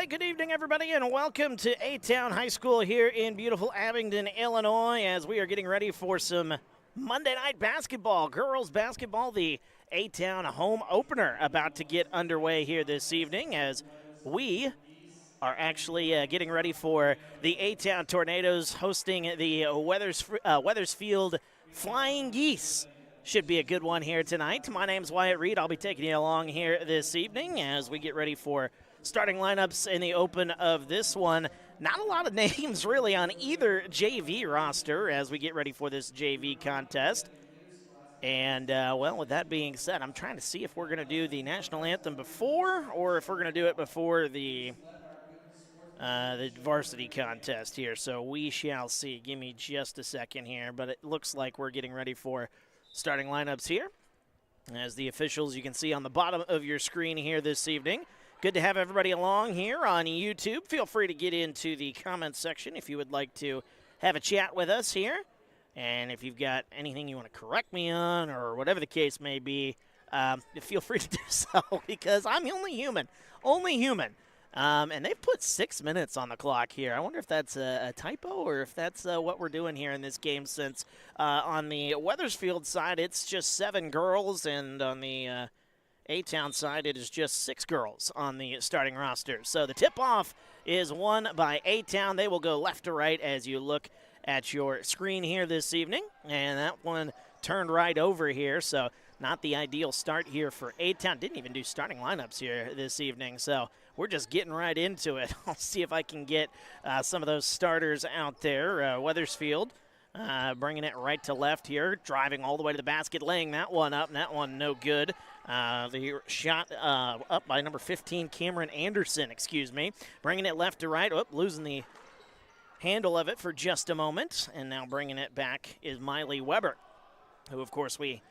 good evening, everybody, and welcome to A-Town High School here in beautiful Abingdon, Illinois, as we are getting ready for some Monday night basketball, girls basketball, the A-Town home opener about to get underway here this evening, as we are actually getting ready for the A-Town Tornadoes hosting the Wethersfield Flying Geese. Should be a good one here tonight. My name's Wyatt Reed. I'll be taking you along here this evening as we get ready for starting lineups in the open of this one. Not a lot of names really on either JV roster as we get ready for this JV contest. And, well, with that being said, I'm trying to see if we're going to do the national anthem before or if we're going to do it before the varsity contest here. So we shall see. Give me just a second here. But it looks like we're getting ready for starting lineups here. As the officials you can see on the bottom of your screen here this evening. Good to have everybody along here on YouTube. Feel free to get into the comments section if you would like to have a chat with us here. And if you've got anything you want to correct me on or whatever the case may be, feel free to do so because I'm only human. Only human. And they've put 6 minutes on the clock here. I wonder if that's a typo or if that's what we're doing here in this game since on the Wethersfield side it's just 7 girls and on the A-Town side, it is just 6 girls on the starting roster. So the tip-off is won by A-Town. They will go left to right as you look at your screen here this evening. And that one turned right over here, so not the ideal start here for A-Town. Didn't even do starting lineups here this evening, so we're just getting right into it. I'll see if I can get some of those starters out there. Wethersfield bringing it right to left here, driving all the way to the basket, laying that one up, and that one no good. The shot up by number 15, Cameron Anderson, bringing it left to right. Oh, losing the handle of it for just a moment, and now bringing it back is Miley Weber, who, of course, we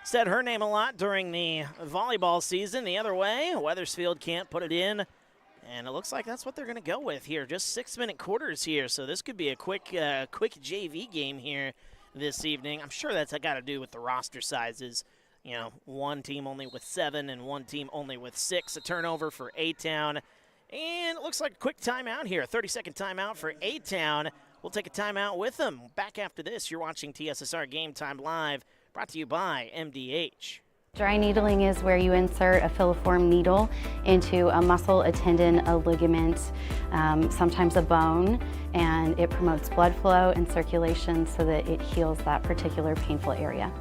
said her name a lot during the volleyball season. The other way, Wethersfield can't put it in. And it looks like that's what they're going to go with here. Just 6-minute quarters here, so this could be a quick JV game here this evening. I'm sure that's got to do with the roster sizes. You know, one team only with 7 and one team only with 6. A turnover for A-Town. And it looks like a quick timeout here, a 30-second timeout for A-Town. We'll take a timeout with them. Back after this, you're watching TSSR Game Time Live, brought to you by MDH. Dry needling is where you insert a filiform needle into a muscle, a tendon, a ligament, sometimes a bone, and it promotes blood flow and circulation so that it heals that particular painful area.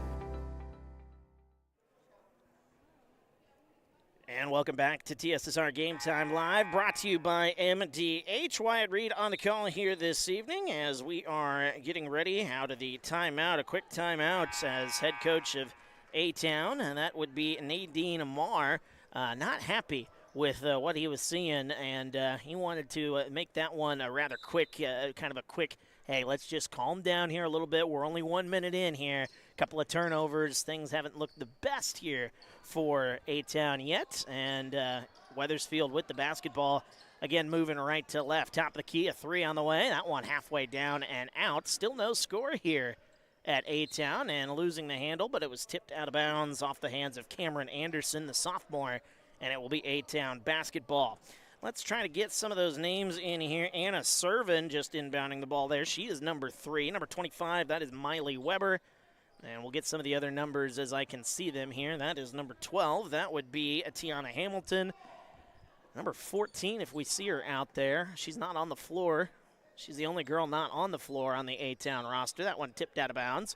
And welcome back to TSSR Game Time Live, brought to you by MDH. Wyatt Reed on the call here this evening as we are getting ready out of the timeout, a quick timeout as head coach of A-Town, and that would be Nadine Marr, not happy with what he was seeing, and he wanted to make that one a rather quick, kind of a quick, hey, let's just calm down here a little bit. We're only 1 minute in here. A couple of turnovers. Things haven't looked the best here for A-Town yet, and Wethersfield with the basketball, again moving right to left. Top of the key, a 3 on the way. That one halfway down and out. Still no score here at A-Town and losing the handle, but it was tipped out of bounds off the hands of Cameron Anderson, the sophomore, and it will be A-Town basketball. Let's try to get some of those names in here. Anna Servin just inbounding the ball there. She is number 3. Number 25, that is Miley Weber. And we'll get some of the other numbers as I can see them here. That is number 12. That would be Tiana Hamilton. Number 14, if we see her out there. She's not on the floor. She's the only girl not on the floor on the A-Town roster. That one tipped out of bounds.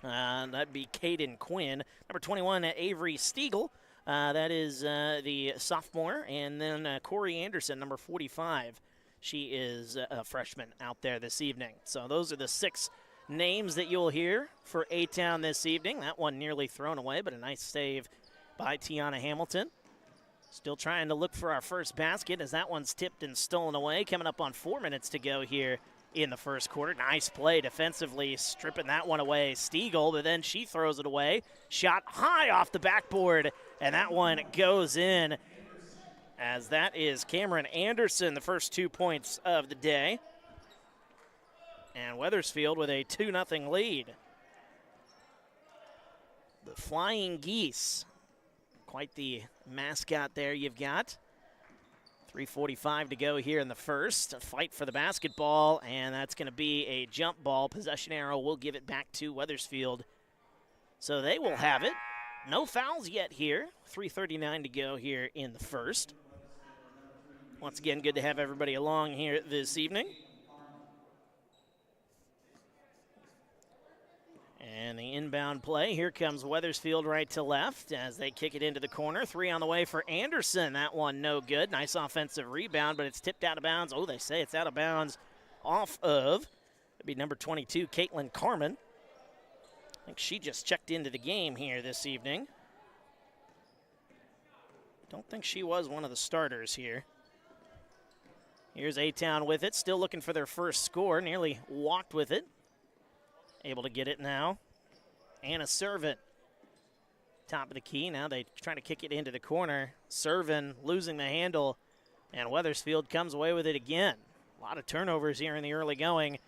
That'd be Caden Quinn. Number 21, Avery Stiegel. That is the sophomore. And then Corey Anderson, number 45. She is a freshman out there this evening. So those are the 6 names that you'll hear for A-Town this evening. That one nearly thrown away, but a nice save by Tiana Hamilton. Still trying to look for our first basket as that one's tipped and stolen away. Coming up on 4 minutes to go here in the first quarter. Nice play defensively, stripping that one away. Stiegel, but then she throws it away. Shot high off the backboard, and that one goes in as that is Cameron Anderson, the first 2 points of the day. And Wethersfield with a 2-0 lead. The Flying Geese. Quite the mascot there you've got. 3:45 to go here in the first. A fight for the basketball, and that's going to be a jump ball. Possession arrow will give it back to Wethersfield. So they will have it. No fouls yet here. 3:39 to go here in the first. Once again, good to have everybody along here this evening. And the inbound play, here comes Wethersfield right to left as they kick it into the corner. 3 on the way for Anderson. That one no good. Nice offensive rebound, but it's tipped out of bounds. Oh, they say it's out of bounds off of, it'd be number 22, Caitlin Carmen. I think she just checked into the game here this evening. Don't think she was one of the starters here. Here's A-Town with it, still looking for their first score. Nearly walked with it. Able to get it now. Anna Servin, top of the key. Now they try to kick it into the corner. Servin losing the handle, and Wethersfield comes away with it again. A lot of turnovers here in the early going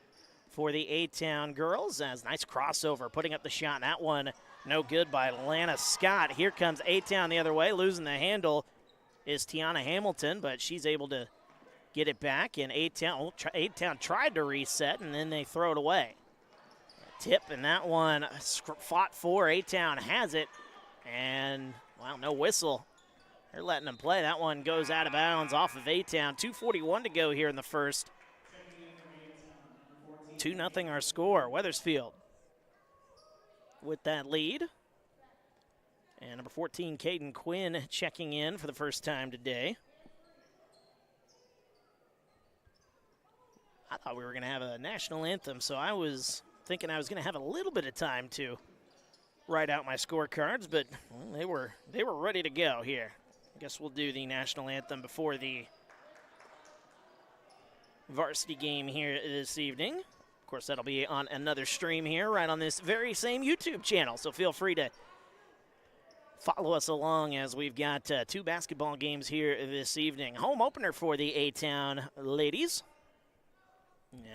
for the A-Town girls. As nice crossover, putting up the shot. That one no good by Lana Scott. Here comes A-Town the other way. Losing the handle is Tiana Hamilton, but she's able to get it back. And A-Town tried to reset, and then they throw it away. Tip, and that one fought for. A-Town has it, and, well, no whistle. They're letting them play. That one goes out of bounds off of A-Town. 2:41 to go here in the first. 2-0 our score. Wethersfield with that lead. And number 14, Caden Quinn, checking in for the first time today. I thought we were going to have a national anthem, so I was thinking I was going to have a little bit of time to write out my scorecards, but well, they were ready to go here. I guess we'll do the national anthem before the varsity game here this evening. Of course, that'll be on another stream here right on this very same YouTube channel, so feel free to follow us along as we've got 2 basketball games here this evening. Home opener for the A-Town ladies,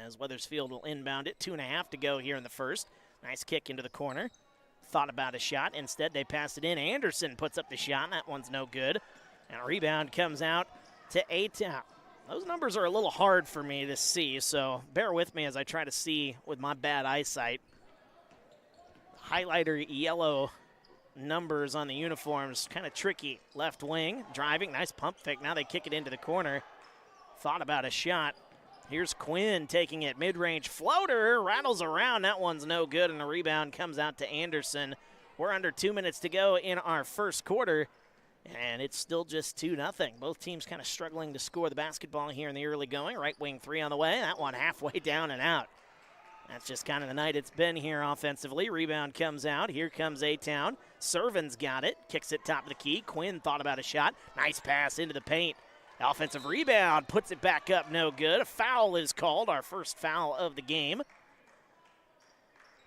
as Wethersfield will inbound it. 2.5 to go here in the first. Nice kick into the corner. Thought about a shot. Instead, they pass it in. Anderson puts up the shot. That one's no good. And a rebound comes out to A-Town. Those numbers are a little hard for me to see, so bear with me as I try to see with my bad eyesight. Highlighter yellow numbers on the uniforms, kind of tricky. Left wing, driving, nice pump fake. Now they kick it into the corner. Thought about a shot. Here's Quinn taking it, mid-range floater, rattles around. That one's no good, and the rebound comes out to Anderson. We're under 2 minutes to go in our first quarter, and it's still just 2-0. Both teams kind of struggling to score the basketball here in the early going. Right wing 3 on the way. That one halfway down and out. That's just kind of the night it's been here offensively. Rebound comes out. Here comes A-Town. Servin's got it. Kicks it top of the key. Quinn thought about a shot. Nice pass into the paint. Offensive rebound, puts it back up, no good. A foul is called, our first foul of the game.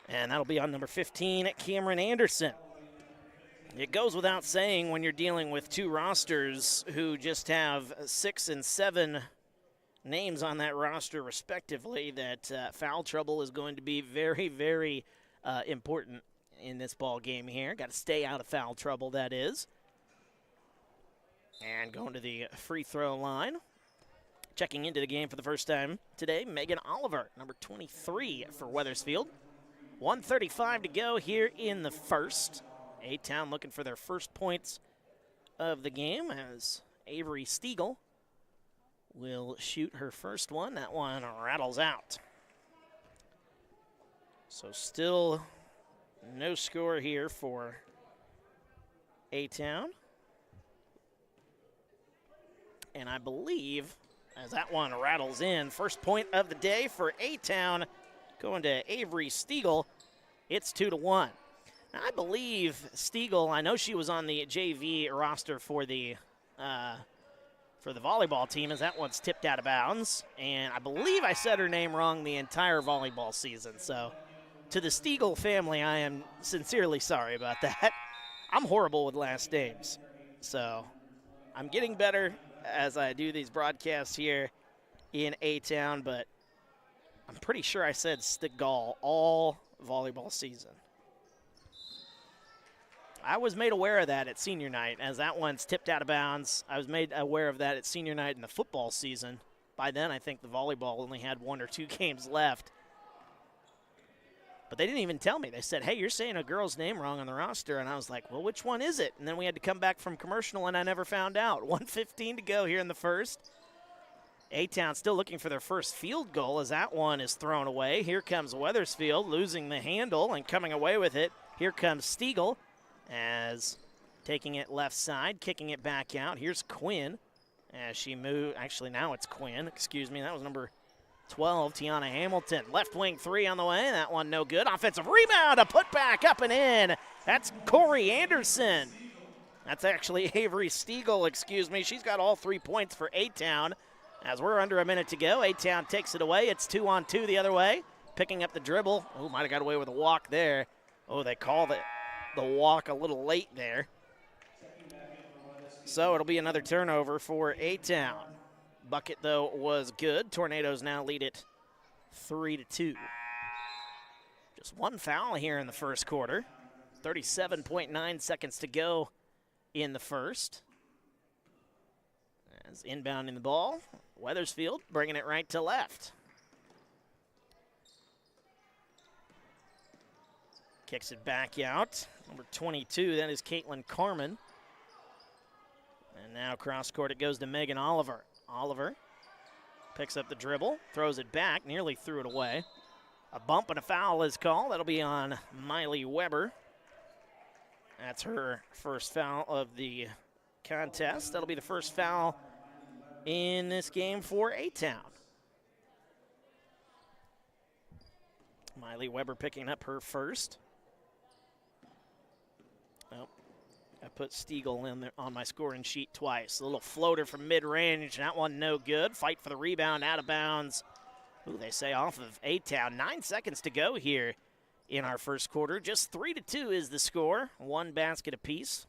And that'll be on number 15, Cameron Anderson. It goes without saying when you're dealing with 2 rosters who just have 6 and 7 names on that roster respectively, that foul trouble is going to be very, very important in this ball game here. Got to stay out of foul trouble, that is. And going to the free throw line. Checking into the game for the first time today, Megan Oliver, number 23 for Wethersfield. 1:35 to go here in the first. A-Town looking for their first points of the game as Avery Stiegel will shoot her first one. That one rattles out. So still no score here for A-Town. And I believe, as that one rattles in, first point of the day for A-Town going to Avery Stiegel. It's 2-1. Now, I believe Stiegel, I know she was on the JV roster for the volleyball team, as that one's tipped out of bounds. And I believe I said her name wrong the entire volleyball season. So to the Stiegel family, I am sincerely sorry about that. I'm horrible with last names. So I'm getting better as I do these broadcasts here in A-Town, but I'm pretty sure I said Stiegel all volleyball season. I was made aware of that at senior night as that one's tipped out of bounds. I was made aware of that at senior night in the football season. By then, I think the volleyball only had 1 or 2 games left. But they didn't even tell me. They said, hey, you're saying a girl's name wrong on the roster. And I was like, well, which one is it? And then we had to come back from commercial, and I never found out. 1:15 to go here in the first. A-Town still looking for their first field goal as that one is thrown away. Here comes Wethersfield losing the handle and coming away with it. Here comes Stiegel as taking it left side, kicking it back out. Here's Quinn as she moved. Actually, now it's Quinn. Excuse me. That was number 12, Tiana Hamilton. Left wing 3 on the way. That one no good. Offensive rebound, a putback up and in. That's Corey Anderson. That's actually Avery Stiegel, excuse me. She's got all 3 points for A-Town. As we're under a minute to go, A-Town takes it away. It's 2-on-2 the other way. Picking up the dribble. Oh, might have got away with a walk there. Oh, they called the walk a little late there. So it'll be another turnover for A-Town. Bucket, though, was good. Tornadoes now lead it 3-2. Just one foul here in the first quarter. 37.9 seconds to go in the first. As inbounding the ball, Wethersfield bringing it right to left. Kicks it back out. Number 22, that is Caitlin Carmen. And now cross court it goes to Megan Oliver. Oliver picks up the dribble, throws it back, nearly threw it away. A bump and a foul is called. That'll be on Miley Weber. That's her first foul of the contest. That'll be the first foul in this game for A-Town. Miley Weber picking up her first. Oh, I put Stiegel in there on my scoring sheet twice. A little floater from mid-range. That one no good. Fight for the rebound, out of bounds. Ooh, they say off of A-Town. 9 seconds to go here in our first quarter. Just 3-2 is the score. 1 basket apiece.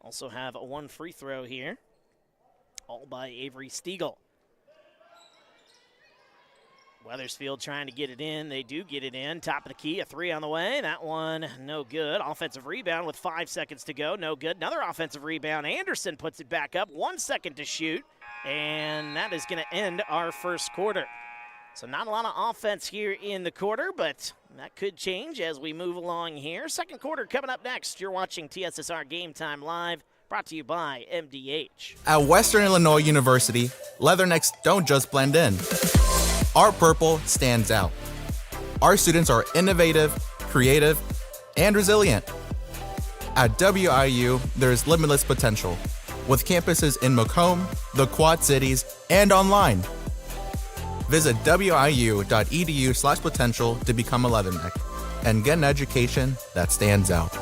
Also have a 1 free throw here. All by Avery Stiegel. Wethersfield trying to get it in. They do get it in. Top of the key, a 3 on the way. That one no good. Offensive rebound with 5 seconds to go. No good. Another offensive rebound. Anderson puts it back up. 1 second to shoot. And that is going to end our first quarter. So not a lot of offense here in the quarter, but that could change as we move along here. Second quarter coming up next. You're watching TSSR Game Time Live. Brought to you by MDH. At Western Illinois University, leathernecks don't just blend in. Our purple stands out. Our students are innovative, creative, and resilient. At WIU, there's limitless potential, with campuses in Macomb, the Quad Cities, and online. Visit wiu.edu/potential to become a leatherneck and get an education that stands out.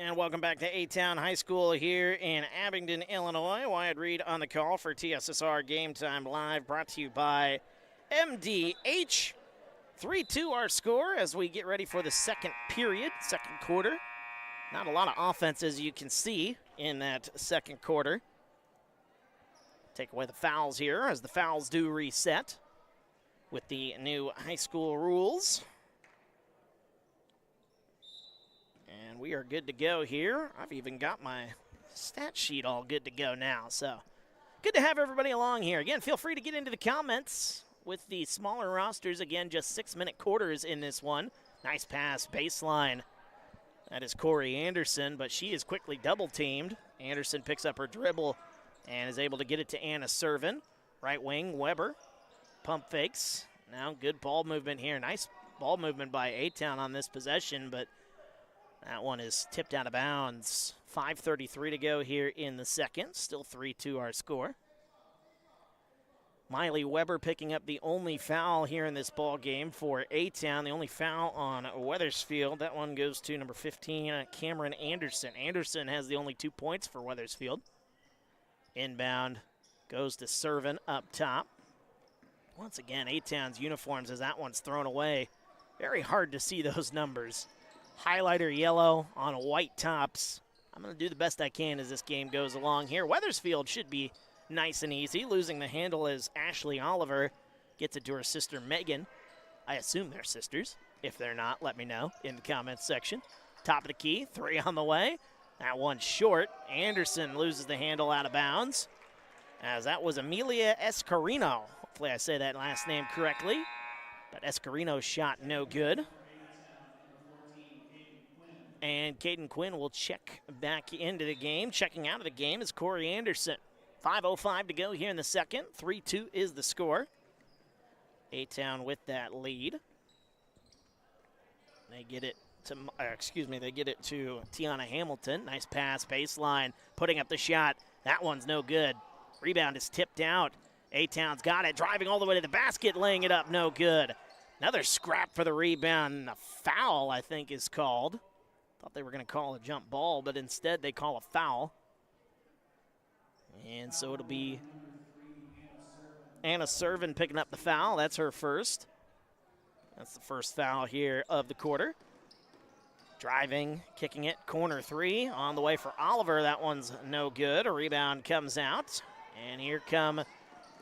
And welcome back to A-Town High School here in Abingdon, Illinois. Wyatt Reed on the call for TSSR Game Time Live, brought to you by MDH. 3-2 our score as we get ready for the second period, second quarter. Not a lot of offense, as you can see, in that second quarter. Take away the fouls here as the fouls do reset with the new high school rules. And we are good to go here. I've even got my stat sheet all good to go now. So good to have everybody along here. Again, feel free to get into the comments with the smaller rosters. Again, just 6-minute quarters in this one. Nice pass, baseline. That is Corey Anderson, but she is quickly double-teamed. Anderson picks up her dribble and is able to get it to Anna Servin. Right wing, Weber. Pump fakes. Now good ball movement here. Nice ball movement by A-Town on this possession, but that one is tipped out of bounds. 5:33 to go here in the second. Still 3-2 our score. Miley Weber picking up the only foul here in this ball game for A-Town. The only foul on Wethersfield. That one goes to number 15, Cameron Anderson. Anderson has the only 2 points for Wethersfield. Inbound goes to Servin up top. Once again, A-Town's uniforms as that one's thrown away. Very hard to see those numbers. Highlighter yellow on white tops. I'm going to do the best I can as this game goes along here. Wethersfield should be nice and easy. Losing the handle as Ashley Oliver gets it to her sister Megan. I assume they're sisters. If they're not, let me know in the comments section. Top of the key, 3 on the way. That one's short. Anderson loses the handle out of bounds, as that was Amelia Escarino. Hopefully I say that last name correctly. But Escarino's shot no good. And Caden Quinn will check back into the game. Checking out of the game is Corey Anderson. 5:05 to go here in the second. 3-2 is the score. A-Town with that lead. They get it to, they get it to Tiana Hamilton. Nice pass, baseline, putting up the shot. That one's no good. Rebound is tipped out. A-Town's got it, driving all the way to the basket, laying it up, no good. Another scrap for the rebound. A foul, I think, is called. Thought they were going to call a jump ball, but instead they call a foul. And so it'll be Anna Servin picking up the foul. That's her first. That's the first foul here of the quarter. Driving, kicking it, corner 3 on the way for Oliver. That one's no good. A rebound comes out. And here come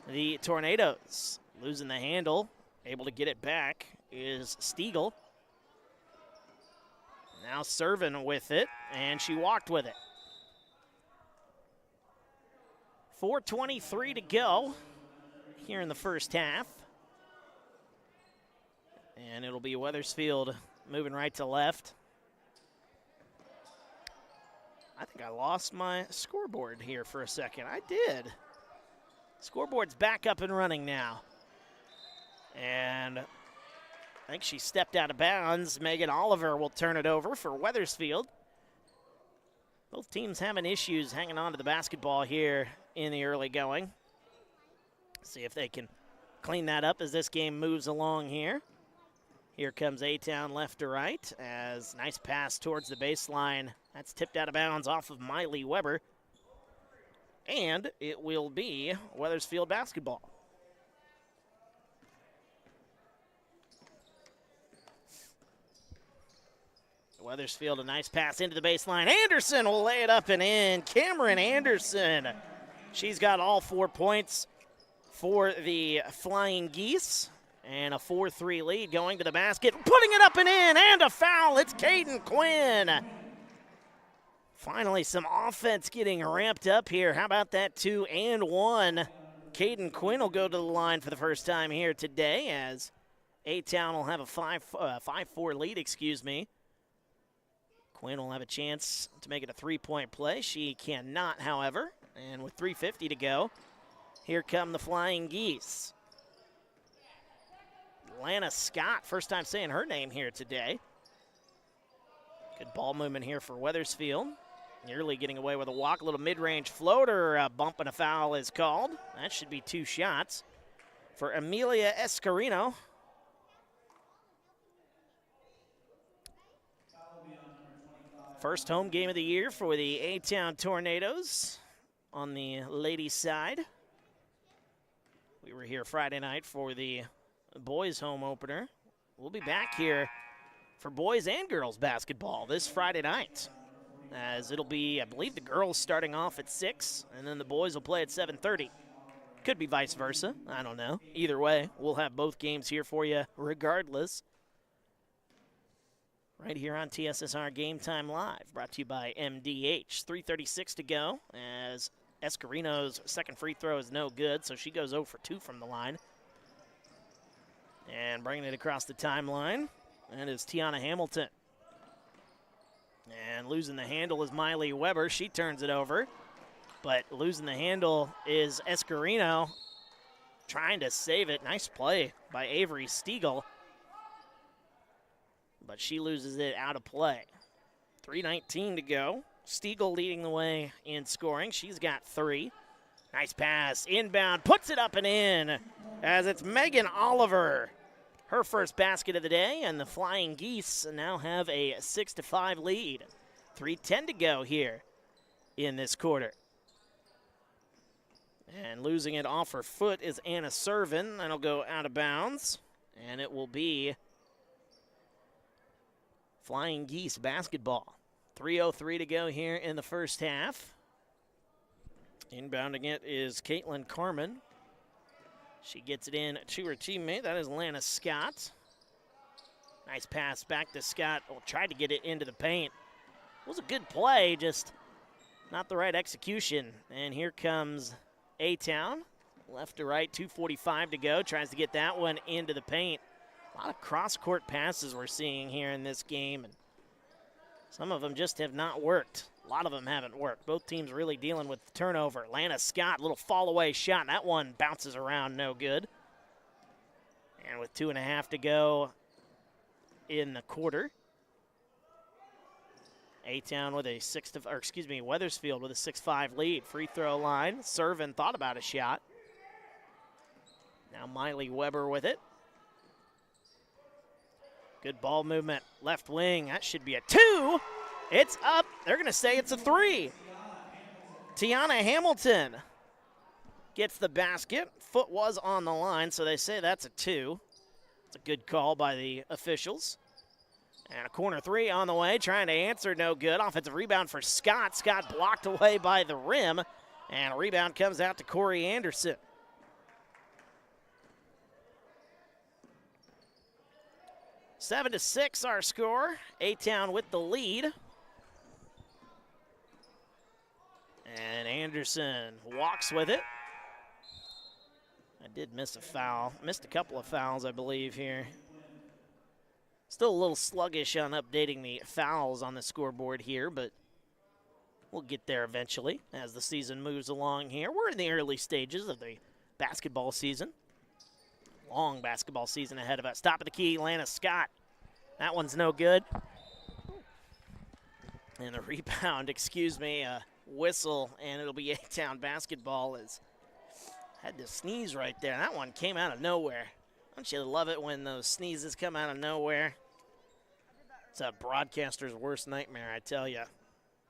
the Tornadoes. Losing the handle. Able to get it back is Stiegel. Now Servin with it, and she walked with it. 4:23 to go here in the first half. And it'll be Wethersfield moving right to left. I think I lost my scoreboard here for a second. I did. Scoreboard's back up and running now. And I think she stepped out of bounds. Megan Oliver will turn it over for Wethersfield. Both teams having issues hanging on to the basketball here in the early going. See if they can clean that up as this game moves along here. Here comes A-Town left to right, as nice pass towards the baseline. That's tipped out of bounds off of Miley Weber. And it will be Wethersfield basketball. Wethersfield, a nice pass into the baseline. Anderson will lay it up and in. Cameron Anderson. She's got all 4 points for the Flying Geese. And a 4-3 lead going to the basket. Putting it up and in, and a foul. It's Caden Quinn. Finally, some offense getting ramped up here. How about that 2 and 1? Caden Quinn will go to the line for the first time here today, as A-Town will have a 5-4 lead, Quinn will have a chance to make it a 3-point play. She cannot, however. And with 3:50 to go, here come the Flying Geese. Lana Scott, first time saying her name here today. Good ball movement here for Wethersfield. Nearly getting away with a walk. A little mid-range floater. A bump and a foul is called. That should be 2 shots for Amelia Escarino. First home game of the year for the A-Town Tornadoes on the ladies' side. We were here Friday night for the boys' home opener. We'll be back here for boys and girls basketball this Friday night, as it'll be, I believe, the girls starting off at 6, and then the boys will play at 7:30. Could be vice versa. I don't know. Either way, we'll have both games here for you regardless. Right here on TSSR Game Time Live, brought to you by MDH. 3:36 to go, as Escarino's second free throw is no good, so she goes 0 for 2 from the line. And bringing it across the timeline, that is Tiana Hamilton. And losing the handle is Miley Weber. She turns it over. But losing the handle is Escarino, trying to save it. Nice play by Avery Stiegel. But she loses it out of play. 3:19 to go. Stiegel leading the way in scoring. She's got 3. Nice pass, inbound, puts it up and in, as it's Megan Oliver. Her first basket of the day, and the Flying Geese now have a 6-5 lead. 3:10 to go here in this quarter. And losing it off her foot is Anna Servin. That'll go out of bounds. And it will be Flying Geese basketball. 3:03 to go here in the first half. Inbounding it is Caitlin Carmen. She gets it in to her teammate. That is Lana Scott. Nice pass back to Scott. Oh, tried to get it into the paint. It was a good play, just not the right execution. And here comes A-Town. Left to right, 2:45 to go. Tries to get that one into the paint. A lot of cross-court passes we're seeing here in this game. And some of them just have not worked. A lot of them haven't worked. Both teams really dealing with the turnover. Lana Scott, little fall-away shot. That one bounces around, no good. And with 2.5 to go in the quarter, A-Town with a Wethersfield with a 6-5 lead. Free throw line. Servin thought about a shot. Now Miley Weber with it. Good ball movement. Left wing. That should be a 2. It's up. They're going to say it's a 3. Tiana Hamilton gets the basket. Foot was on the line, so they say that's a 2. It's a good call by the officials. And a corner 3 on the way. Trying to answer, no good. Offensive rebound for Scott. Scott blocked away by the rim. And a rebound comes out to Corey Anderson. 7-6 our score. A-Town with the lead. And Anderson walks with it. I did miss a foul. Missed a couple of fouls, I believe, here. Still a little sluggish on updating the fouls on the scoreboard here, but we'll get there eventually as the season moves along here. We're in the early stages of the basketball season. Long basketball season ahead of us. Top of the key, Lana Scott. That one's no good. And a rebound, whistle, and it'll be A-Town basketball. Had to sneeze right there. That one came out of nowhere. Don't you love it when those sneezes come out of nowhere? It's a broadcaster's worst nightmare, I tell you.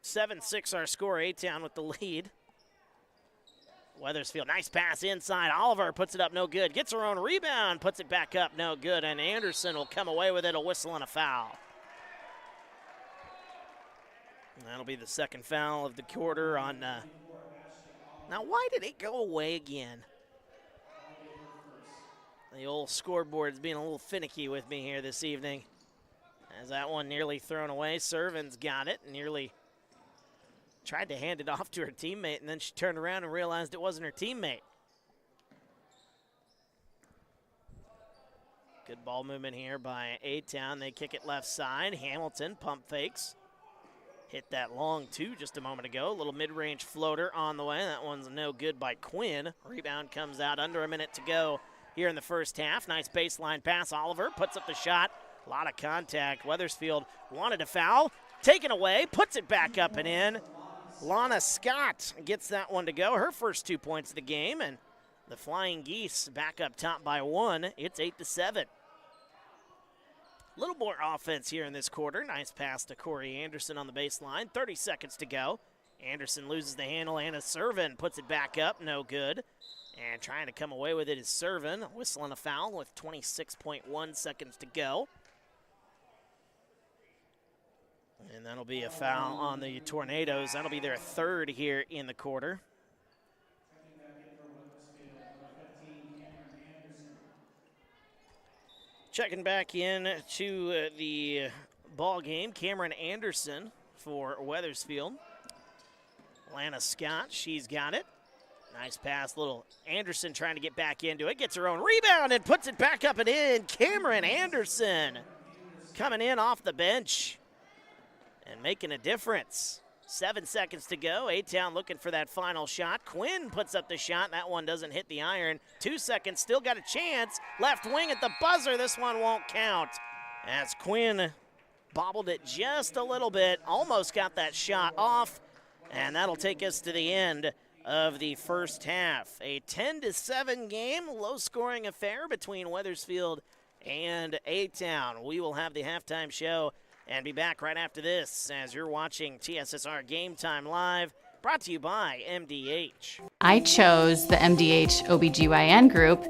7-6 our score. A-Town with the lead. Wethersfield, nice pass inside. Oliver puts it up, no good. Gets her own rebound, puts it back up, no good. And Anderson will come away with it, a whistle and a foul. And that'll be the second foul of the quarter on. Now, why did it go away again? The old scoreboard's being a little finicky with me here this evening. As that one nearly thrown away. Servin's got it, nearly tried to hand it off to her teammate, and then she turned around and realized it wasn't her teammate. Good ball movement here by A-Town. They kick it left side. Hamilton pump fakes. Hit that long 2 just a moment ago. A little mid-range floater on the way. That one's no good by Quinn. Rebound comes out under a minute to go here in the first half. Nice baseline pass. Oliver puts up the shot. A lot of contact. Wethersfield wanted a foul. Taken away. Puts it back up and in. Lana Scott gets that one to go. Her first 2 points of the game. And the Flying Geese back up top by 1. It's 8-7. A little more offense here in this quarter. Nice pass to Corey Anderson on the baseline. 30 seconds to go. Anderson loses the handle. Anna Servin puts it back up. No good. And trying to come away with it is Servin. Whistle and a foul with 26.1 seconds to go. And that'll be a foul on the Tornadoes. That'll be their third here in the quarter. Checking back in to the ball game, Cameron Anderson for Wethersfield. Lana Scott, she's got it. Nice pass, little Anderson trying to get back into it. Gets her own rebound and puts it back up and in. Cameron Anderson coming in off the bench and making a difference. 7 seconds to go. A-Town looking for that final shot. Quinn puts up the shot. That one doesn't hit the iron. 2 seconds, still got a chance. Left wing at the buzzer. This one won't count as Quinn bobbled it just a little bit. Almost got that shot off. And that'll take us to the end of the first half. A 10-7 game, low-scoring affair between Wethersfield and A-Town. We will have the halftime show and be back right after this as you're watching TSSR Game Time Live, brought to you by MDH. I chose the MDH OBGYN group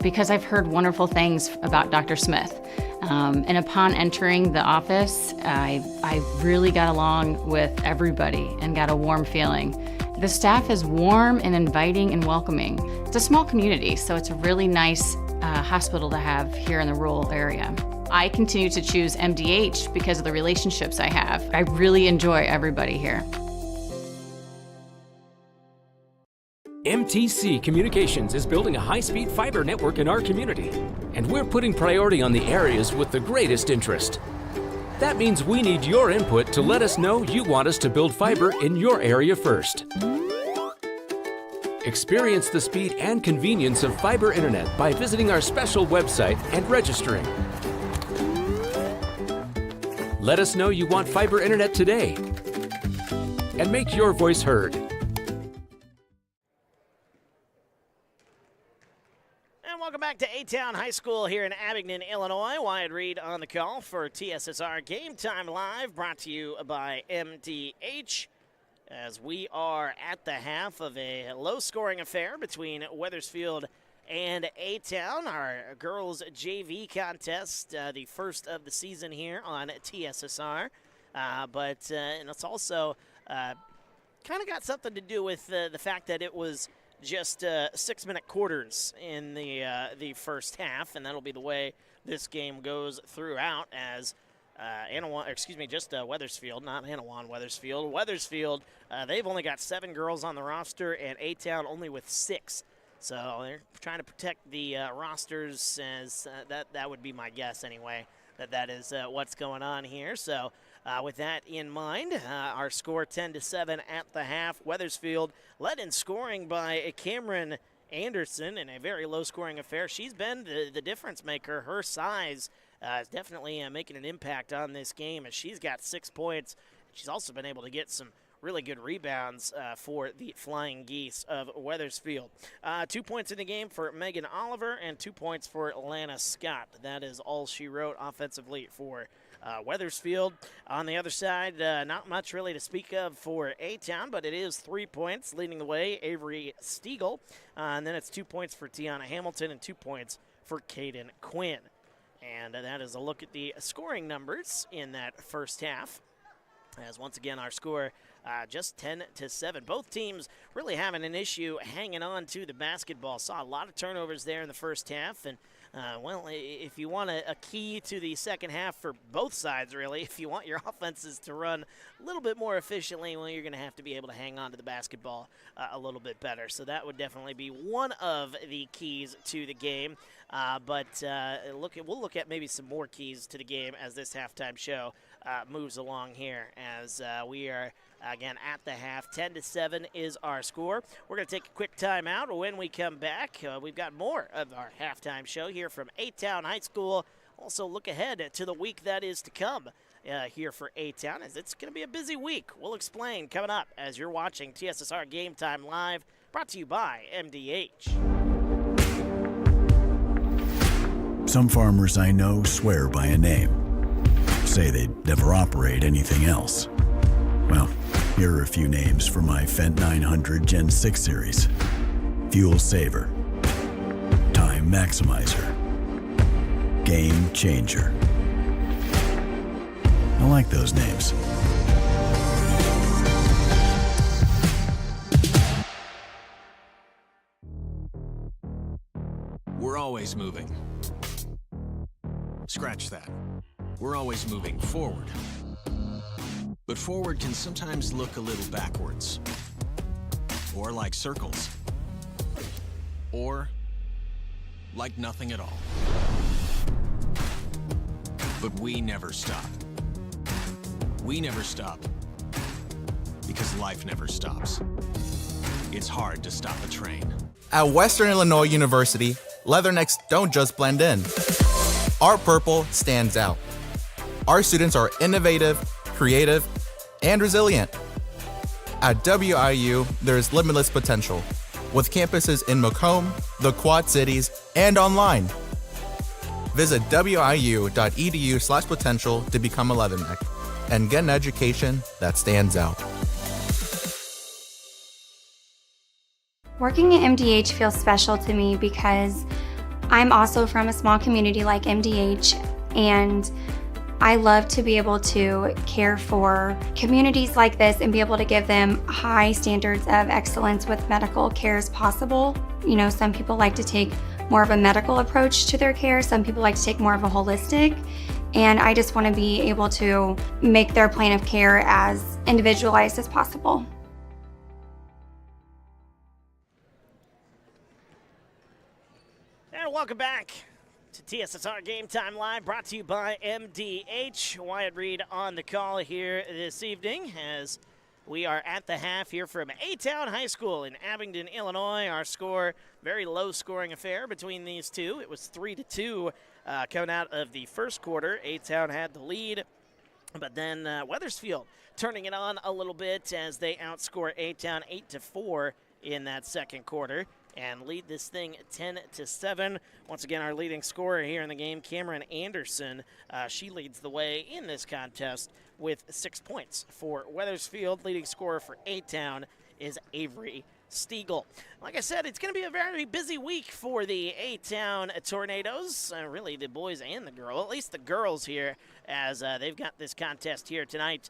because I've heard wonderful things about Dr. Smith. And upon entering the office, I really got along with everybody and got a warm feeling. The staff is warm and inviting and welcoming. It's a small community, so it's a really nice hospital to have here in the rural area. I continue to choose MDH because of the relationships I have. I really enjoy everybody here. MTC Communications is building a high-speed fiber network in our community, and we're putting priority on the areas with the greatest interest. That means we need your input to let us know you want us to build fiber in your area first. Experience the speed and convenience of fiber internet by visiting our special website and registering. Let us know you want fiber internet today, and make your voice heard. Welcome back to A-Town High School here in Abingdon, Illinois. Wyatt Reed on the call for TSSR Game Time Live, brought to you by MDH, as we are at the half of a low-scoring affair between Wethersfield and A-Town, our girls JV contest, the first of the season here on TSSR. But it's also kind of got something to do with the fact that it was just 6-minute quarters in the first half, and that'll be the way this game goes throughout. As Wethersfield, not Anawan, Wethersfield. Wethersfield, they've only got 7 girls on the roster, and A-Town only with 6. So they're trying to protect the rosters, as that would be my guess anyway. That is what's going on here. So with that in mind, our score 10-7 at the half. Wethersfield led in scoring by Cameron Anderson in a very low-scoring affair. She's been the difference maker. Her size is definitely making an impact on this game, as she's got 6 points. She's also been able to get some really good rebounds for the Flying Geese of Wethersfield. 2 points in the game for Megan Oliver and 2 points for Lana Scott. That is all she wrote offensively for Wethersfield. On the other side, not much really to speak of for A-Town, but it is 3 points leading the way, Avery Stiegel. And then it's 2 points for Tiana Hamilton and 2 points for Caden Quinn. And that is a look at the scoring numbers in that first half, as once again our score just 10-7. Both teams really having an issue hanging on to the basketball. Saw a lot of turnovers there in the first half, and well, if you want a key to the second half for both sides, really, if you want your offenses to run a little bit more efficiently, well, you're going to have to be able to hang on to the basketball a little bit better. So that would definitely be one of the keys to the game. But we'll look at maybe some more keys to the game as this halftime show moves along here, as we are again at the half. 10-7 is our score. We're going to take a quick timeout. When we come back, we've got more of our halftime show here from A-Town High School. Also look ahead to the week that is to come here for A-Town, as it's going to be a busy week. We'll explain coming up as you're watching TSSR Game Time Live, brought to you by MDH. Some farmers I know swear by a name, say they'd never operate anything else. Well, here are a few names for my Fendt 900 Gen 6 series. Fuel Saver, Time Maximizer, Game Changer. I like those names. We're always moving. Scratch that. We're always moving forward. But forward can sometimes look a little backwards. Or like circles. Or like nothing at all. But we never stop. We never stop because life never stops. It's hard to stop a train. At Western Illinois University, leathernecks don't just blend in. Our purple stands out. Our students are innovative, creative, and resilient. At WIU, there's limitless potential, with campuses in Macomb, the Quad Cities, and online. Visit wiu.edu/potential to become a leatherneck and get an education that stands out. Working at MDH feels special to me because I'm also from a small community like MDH, and I love to be able to care for communities like this and be able to give them high standards of excellence with medical care as possible. You know, some people like to take more of a medical approach to their care. Some people like to take more of a holistic. And I just want to be able to make their plan of care as individualized as possible. And welcome back to TSSR Game Time Live, brought to you by MDH. Wyatt Reed on the call here this evening as we are at the half here from A-Town High School in Abingdon, Illinois. Our score, very low-scoring affair between these two. It was 3-2 coming out of the first quarter. A-Town had the lead, but then Wethersfield turning it on a little bit as they outscore A-Town 8-4 in that second quarter and lead this thing 10-7. Once again, our leading scorer here in the game, Cameron Anderson, she leads the way in this contest with 6 points for Wethersfield. Leading scorer for A-Town is Avery Stiegel. Like I said, it's going to be a very busy week for the A-Town Tornadoes, really the boys and the girls, at least the girls here, as they've got this contest here tonight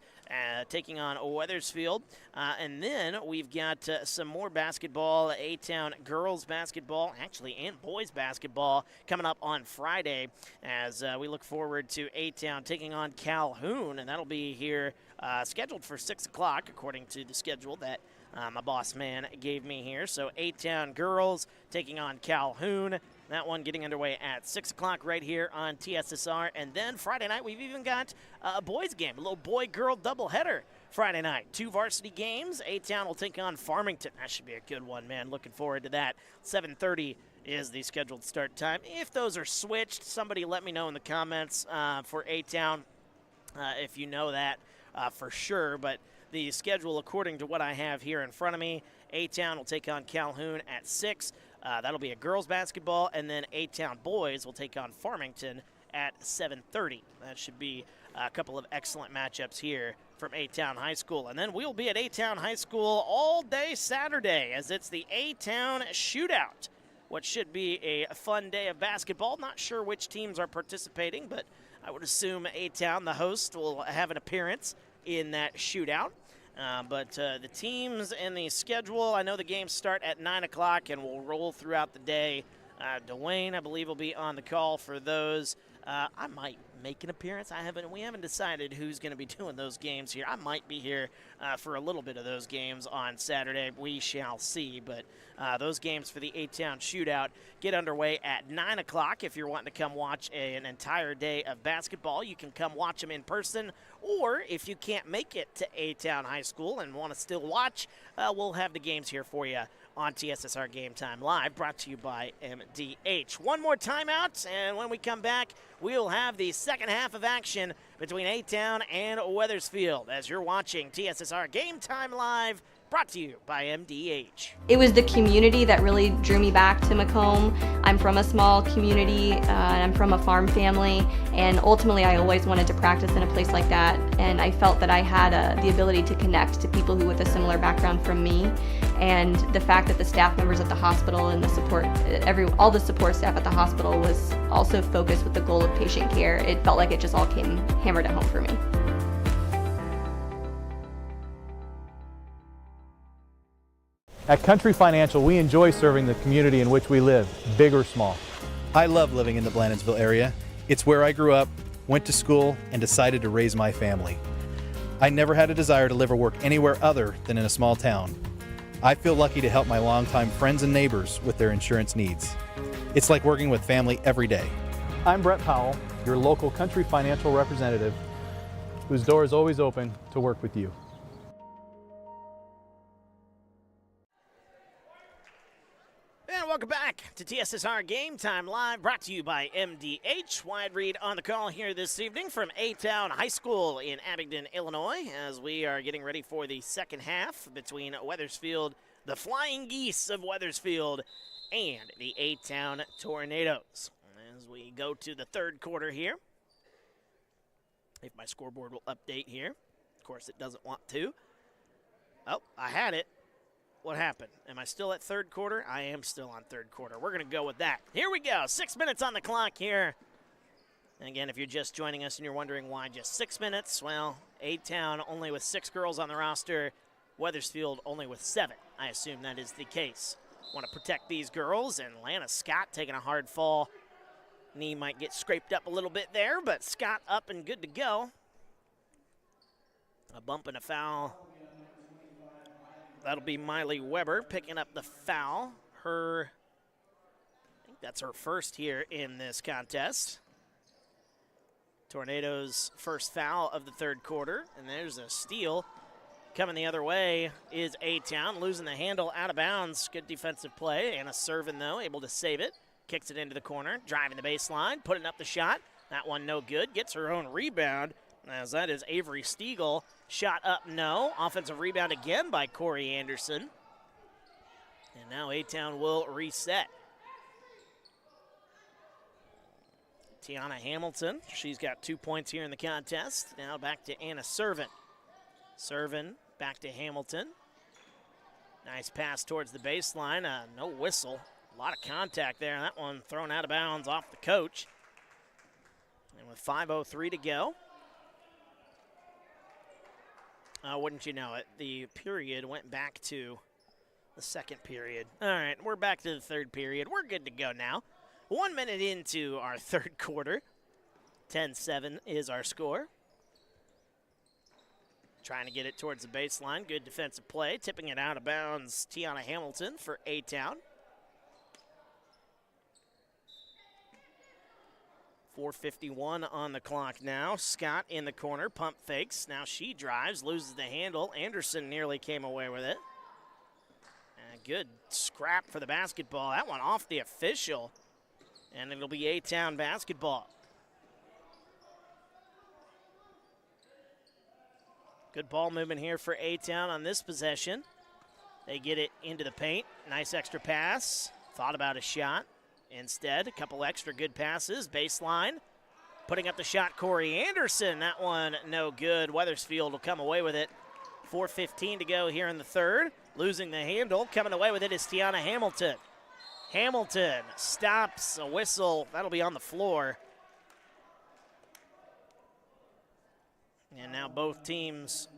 taking on Wethersfield. And then we've got some more basketball, A-Town girls basketball, actually, and boys basketball coming up on Friday as we look forward to A-Town taking on Calhoun, and that'll be here scheduled for 6 o'clock according to the schedule that my boss man gave me here. So A-Town girls taking on Calhoun. That one getting underway at 6 o'clock right here on TSSR. And then Friday night, we've even got a boys game, a little boy-girl doubleheader Friday night. 2 varsity games. A-Town will take on Farmington. That should be a good one, man. Looking forward to that. 7:30 is the scheduled start time. If those are switched, somebody let me know in the comments for A-Town if you know that for sure. But the schedule, according to what I have here in front of me, A-Town will take on Calhoun at 6. That'll be a girls basketball, and then A-Town boys will take on Farmington at 7:30. That should be a couple of excellent matchups here from A-Town High School. And then we'll be at A-Town High School all day Saturday as it's the A-Town Shootout, what should be a fun day of basketball. Not sure which teams are participating, but I would assume A-Town, the host, will have an appearance in that shootout. But the teams and the schedule, I know the games start at 9 o'clock and will roll throughout the day. Dwayne, I believe, will be on the call for those. I might make an appearance. We haven't decided who's going to be doing those games here. I might be here for a little bit of those games on Saturday. We shall see. But those games for the A-Town Shootout get underway at 9 o'clock. If you're wanting to come watch an entire day of basketball, you can come watch them in person. Or if you can't make it to A-Town High School and want to still watch, we'll have the games here for you on TSSR Game Time Live, brought to you by MDH. One more timeout, and when we come back, we'll have the second half of action between A-Town and Wethersfield as you're watching TSSR Game Time Live, brought to you by MDH. It was the community that really drew me back to Macomb. I'm from a small community, and I'm from a farm family, and ultimately I always wanted to practice in a place like that, and I felt that I had the ability to connect to people who with a similar background from me, and the fact that the staff members at the hospital and the support, all the support staff at the hospital was also focused with the goal of patient care. It felt like it just all came hammered at home for me. At Country Financial, we enjoy serving the community in which we live, big or small. I love living in the Blandonsville area. It's where I grew up, went to school, and decided to raise my family. I never had a desire to live or work anywhere other than in a small town. I feel lucky to help my longtime friends and neighbors with their insurance needs. It's like working with family every day. I'm Brett Powell, your local Country Financial representative, whose door is always open to work with you. And welcome back to TSSR Game Time Live, brought to you by MDH. Wyatt Reed on the call here this evening from A-Town High School in Abingdon, Illinois, as we are getting ready for the second half between Wethersfield, the Flying Geese of Wethersfield, and the A-Town Tornadoes. As we go to the third quarter here, if my scoreboard will update here. Of course, it doesn't want to. Oh, I had it. What happened? Am I still at third quarter? I am still on third quarter. We're going to go with that. Here we go. 6 minutes on the clock here. And again, if you're just joining us and you're wondering why just 6 minutes, well, A-Town only with 6 girls on the roster, Wethersfield only with 7. I assume that is the case. Want to protect these girls, and Lana Scott taking a hard fall. Knee might get scraped up a little bit there, but Scott up and good to go. A bump and a foul. That'll be Miley Weber picking up the foul. I think that's her first here in this contest. Tornadoes' first foul of the third quarter, and there's a steal. Coming the other way is A-Town, losing the handle out of bounds. Good defensive play. Anna Servin, though, able to save it. Kicks it into the corner, driving the baseline, putting up the shot. That one no good. Gets her own rebound, as that is Avery Stiegel. Shot up, no. Offensive rebound again by Corey Anderson. And now A-Town will reset. Tiana Hamilton, she's got 2 points here in the contest. Now back to Anna Servin. Servin back to Hamilton. Nice pass towards the baseline. No whistle. A lot of contact there. That one thrown out of bounds off the coach. And with 5:03 to go. Wouldn't you know it, the period went back to the second period. All right, we're back to the third period. We're good to go now. 1 minute into our third quarter. 10-7 is our score. Trying to get it towards the baseline. Good defensive play. Tipping it out of bounds. Tiana Hamilton for A-Town. 4:51 on the clock now. Scott in the corner. Pump fakes. Now she drives. Loses the handle. Anderson nearly came away with it. And a good scrap for the basketball. That one off the official. And it'll be A-Town basketball. Good ball movement here for A-Town on this possession. They get it into the paint. Nice extra pass. Thought about a shot. Instead, a couple extra good passes. Baseline. Putting up the shot, Corey Anderson. That one no good. Wethersfield will come away with it. 4:15 to go here in the third. Losing the handle. Coming away with it is Tiana Hamilton. Hamilton stops. A whistle. That'll be on the floor. And now both teams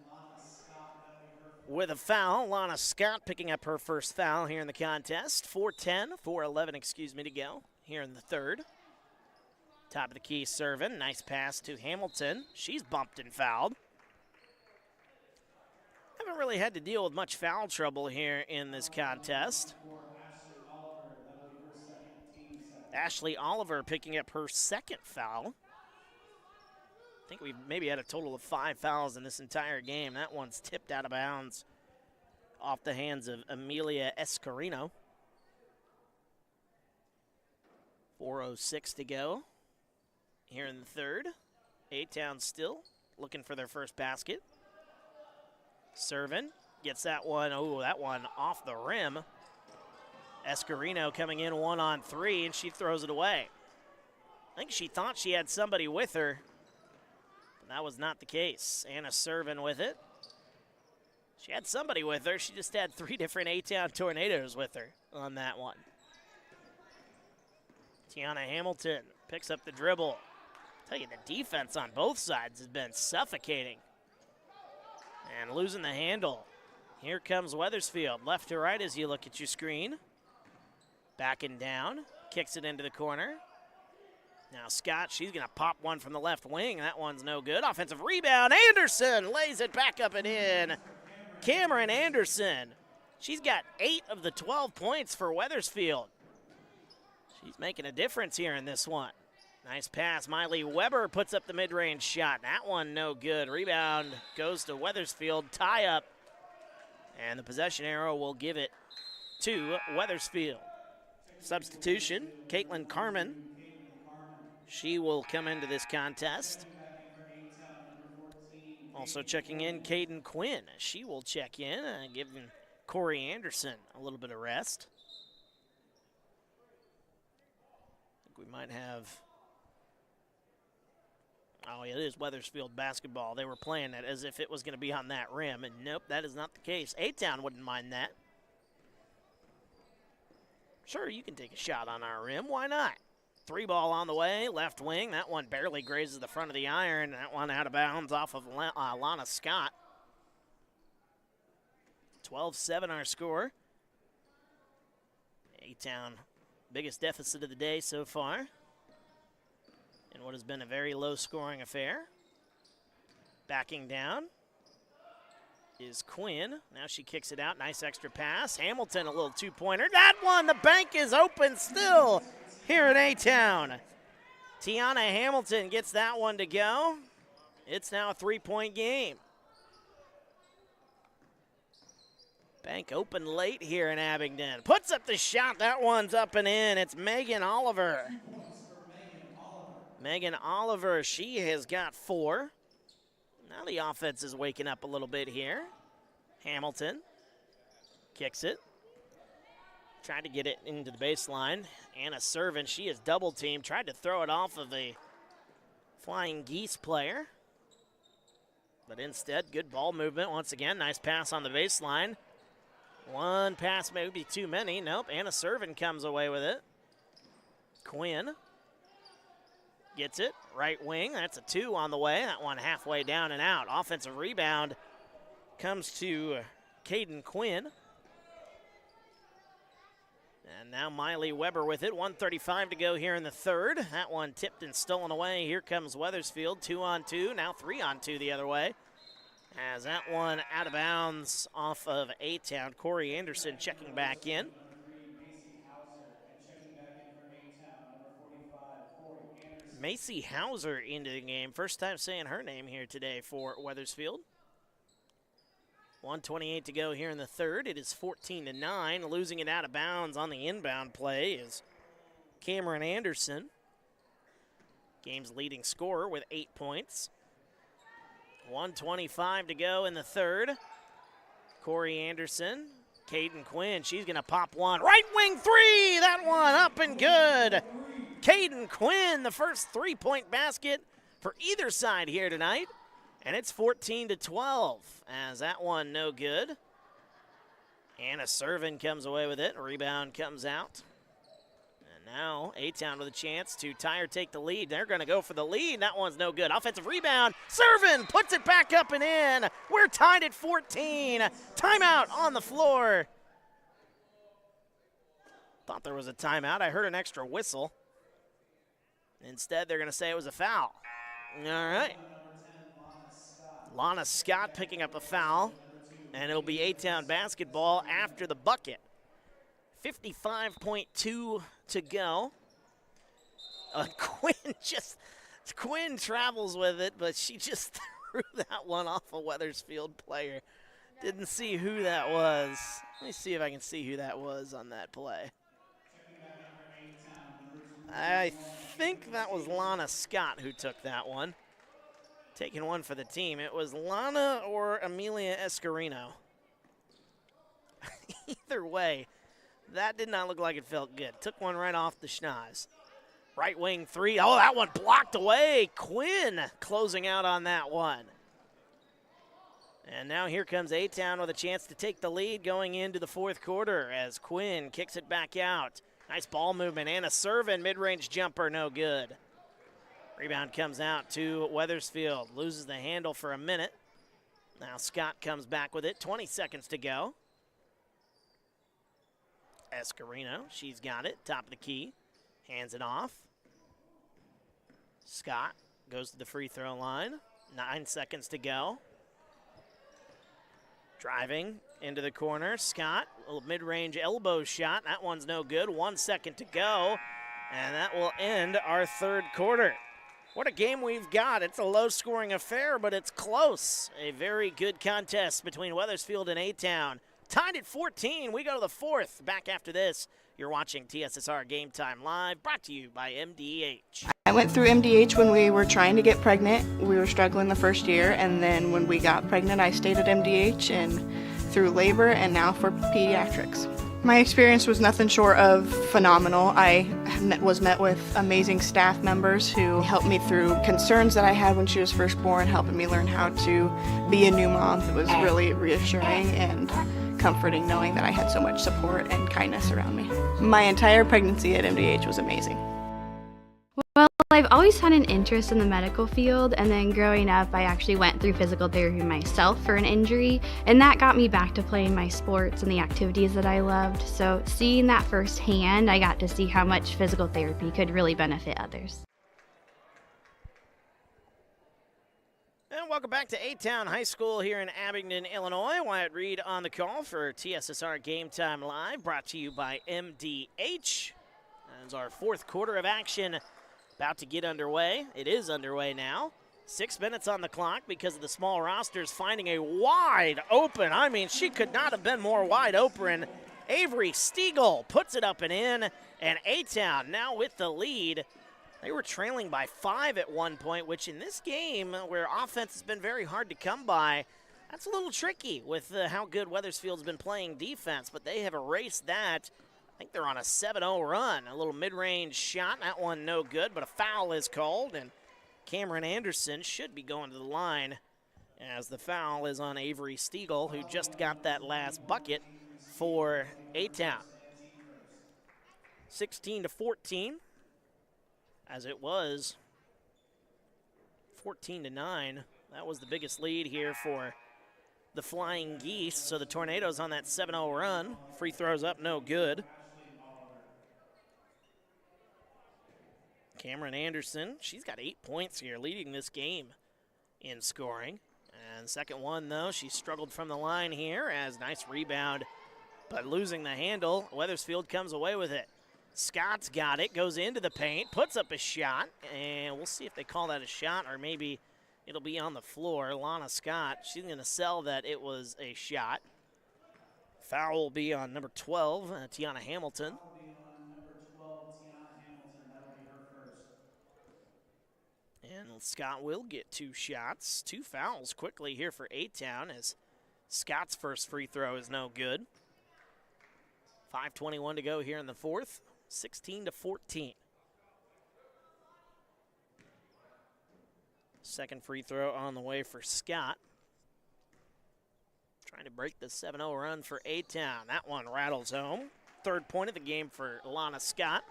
with a foul. Lana Scott picking up her first foul here in the contest. 4:11 to go here in the third. Top of the key, Servin. Nice pass to Hamilton. She's bumped and fouled. Haven't really had to deal with much foul trouble here in this contest. Ashley Oliver picking up her second foul. I think we've maybe had a total of 5 fouls in this entire game. That one's tipped out of bounds off the hands of Amelia Escarino. 4:06 to go here in the third. A-Town still looking for their first basket. Servin gets that one. Oh, that one off the rim. Escarino coming in 1-on-3, and she throws it away. I think she thought she had somebody with her. That was not the case. Anna Servin with it. She had somebody with her. She just had 3 different A-Town Tornadoes with her on that one. Tiana Hamilton picks up the dribble. I tell you, the defense on both sides has been suffocating. And losing the handle. Here comes Wethersfield. Left to right as you look at your screen. Backing down. Kicks it into the corner. Now Scott, she's going to pop one from the left wing. That one's no good. Offensive rebound. Anderson lays it back up and in. Cameron Anderson. She's got 8 of the 12 points for Wethersfield. She's making a difference here in this one. Nice pass. Miley Weber puts up the mid-range shot. That one no good. Rebound goes to Wethersfield. Tie up. And the possession arrow will give it to Wethersfield. Substitution, Caitlin Carmen. She will come into this contest. Also checking in, Caden Quinn. She will check in, giving Corey Anderson a little bit of rest. I think we might have... Oh, it is Wethersfield basketball. They were playing it as if it was going to be on that rim, and nope, that is not the case. A-Town wouldn't mind that. Sure, you can take a shot on our rim. Why not? 3 ball on the way, left wing. That one barely grazes the front of the iron. That one out of bounds off of Lana Scott. 12-7 our score. A-Town, biggest deficit of the day so far in what has been a very low-scoring affair. Backing down is Quinn. Now she kicks it out. Nice extra pass. Hamilton, a little two-pointer. That one, the bank is open still here at A-Town. Tiana Hamilton gets that one to go. It's now a 3-point game. Bank open late here in Abingdon. Puts up the shot. That one's up and in. It's Megan Oliver. Megan Oliver, she has got 4. Now the offense is waking up a little bit here. Hamilton kicks it. Tried to get it into the baseline. Anna Servin, she is double teamed. Tried to throw it off of a Flying Geese player. But instead, good ball movement once again. Nice pass on the baseline. One pass, maybe too many. Nope, Anna Servin comes away with it. Quinn gets it, right wing. That's a 2 on the way. That one halfway down and out. Offensive rebound comes to Caden Quinn. And now Miley Weber with it. 1:35 to go here in the third. That one tipped and stolen away. Here comes Wethersfield. 2-on-2, now 3-on-2 the other way. As that one out of bounds off of A-Town. Corey Anderson checking back in. Macy Hauser into the game. First time saying her name here today for Wethersfield. 1:28 to go here in the third. It is 14-9. Losing it out of bounds on the inbound play is Cameron Anderson. Game's leading scorer with 8 points. 1:25 to go in the third. Corey Anderson, Caden Quinn, she's going to pop one. Right wing 3, that one up and good. Caden Quinn, the first 3-point basket for either side here tonight. And it's 14-12 as that one no good. Anna Servin comes away with it. Rebound comes out. And now A-Town with a chance to tie or take the lead. They're going to go for the lead. That one's no good. Offensive rebound. Servin puts it back up and in. We're tied at 14. Timeout on the floor. Thought there was a timeout. I heard an extra whistle. Instead, they're going to say it was a foul. All right. Lana Scott picking up a foul, and it'll be A-Town basketball after the bucket. 55.2 to go. Quinn travels with it, but she just threw that one off a Wethersfield player. Didn't see who that was. Let me see if I can see who that was on that play. I think that was Lana Scott who took that one. Taking one for the team. It was Lana or Amelia Escarino. Either way, that did not look like it felt good. Took one right off the schnoz. Right wing 3. Oh, that one blocked away. Quinn closing out on that one. And now here comes A-Town with a chance to take the lead going into the fourth quarter as Quinn kicks it back out. Nice ball movement. Anna Servin, mid-range jumper, no good. Rebound comes out to Wethersfield. Loses the handle for a minute. Now Scott comes back with it. 20 seconds to go. Escarino, she's got it. Top of the key. Hands it off. Scott goes to the free throw line. 9 seconds to go. Driving into the corner. Scott, a little mid-range elbow shot. That one's no good. 1 second to go. And that will end our third quarter. What a game we've got. It's a low-scoring affair, but it's close. A very good contest between Wethersfield and A-Town. Tied at 14. We go to the fourth. Back after this, you're watching TSSR Game Time Live, brought to you by MDH. I went through MDH when we were trying to get pregnant. We were struggling the first year, and then when we got pregnant, I stayed at MDH and through labor and now for pediatrics. My experience was nothing short of phenomenal. I was met with amazing staff members who helped me through concerns that I had when she was first born, helping me learn how to be a new mom. It was really reassuring and comforting knowing that I had so much support and kindness around me. My entire pregnancy at MDH was amazing. Well, I've always had an interest in the medical field, and then growing up I actually went through physical therapy myself for an injury, and that got me back to playing my sports and the activities that I loved. So seeing that firsthand, I got to see how much physical therapy could really benefit others. And welcome back to A-Town High School here in Abingdon, Illinois. Wyatt Reed on the call for TSSR Game Time Live, brought to you by MDH. As our fourth quarter of action about to get underway. It is underway now. 6 minutes on the clock because of the small rosters finding a wide open. I mean, she could not have been more wide open. Avery Stiegel puts it up and in, and A-Town now with the lead. They were trailing by 5 at one point, which in this game where offense has been very hard to come by, that's a little tricky with how good Wethersfield's been playing defense, but they have erased that. I think they're on a 7-0 run. A little mid-range shot. That one no good, but a foul is called, and Cameron Anderson should be going to the line as the foul is on Avery Stiegel, who just got that last bucket for A-Town. 16-14, as it was 14-9. That was the biggest lead here for the Flying Geese, so the Tornadoes on that 7-0 run. Free throws up, no good. Cameron Anderson, she's got 8 points here, leading this game in scoring. And second one, though, she struggled from the line here as nice rebound, but losing the handle. Wethersfield comes away with it. Scott's got it, goes into the paint, puts up a shot, and we'll see if they call that a shot or maybe it'll be on the floor. Lana Scott, she's going to sell that it was a shot. Foul will be on number 12, Tiana Hamilton. And Scott will get 2 shots. 2 fouls quickly here for A-Town as Scott's first free throw is no good. 5:21 to go here in the fourth. 16-14. Second free throw on the way for Scott. Trying to break the 7-0 run for A-Town. That one rattles home. Third point of the game for Lana Scott.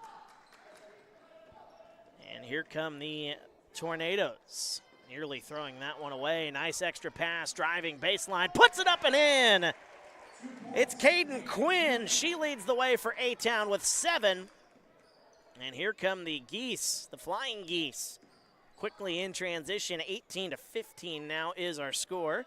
And here come the Tornadoes. Nearly throwing that one away. Nice extra pass, driving baseline, puts it up and in. It's Caden Quinn. She leads the way for A-Town with 7. And here come the Geese, the Flying Geese. Quickly in transition, 18-15 now is our score.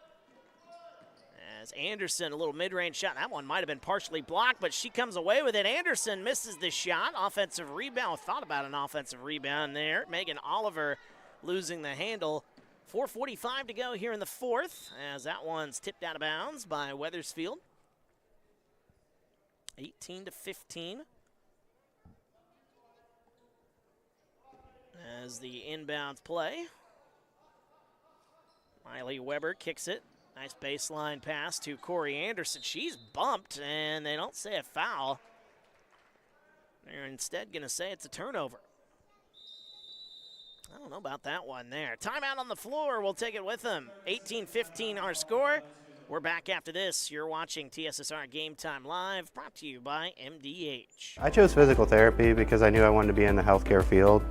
As Anderson, a little mid-range shot. That one might have been partially blocked, but she comes away with it. Anderson misses the shot. Offensive rebound. Thought about an offensive rebound there. Megan Oliver losing the handle. 4:45 to go here in the fourth, as that one's tipped out of bounds by Wethersfield. 18-15. As the inbounds play. Miley Weber kicks it. Nice baseline pass to Corey Anderson. She's bumped, and they don't say a foul. They're instead going to say it's a turnover. I don't know about that one there. Timeout on the floor. We'll take it with them. 18-15 our score. We're back after this. You're watching TSSR Game Time Live, brought to you by MDH. I chose physical therapy because I knew I wanted to be in the healthcare field.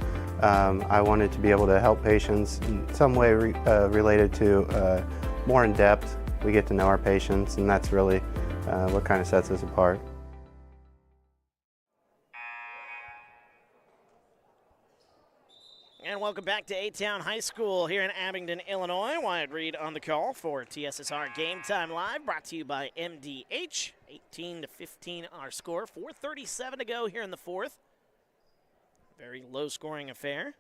I wanted to be able to help patients in some way related to more in depth. We get to know our patients, and that's really what kind of sets us apart. And welcome back to A-Town High School here in Abingdon, Illinois. Wyatt Reed on the call for TSSR Game Time Live, brought to you by MDH. 18-15 our score. 4:37 to go here in the fourth. Very low-scoring affair.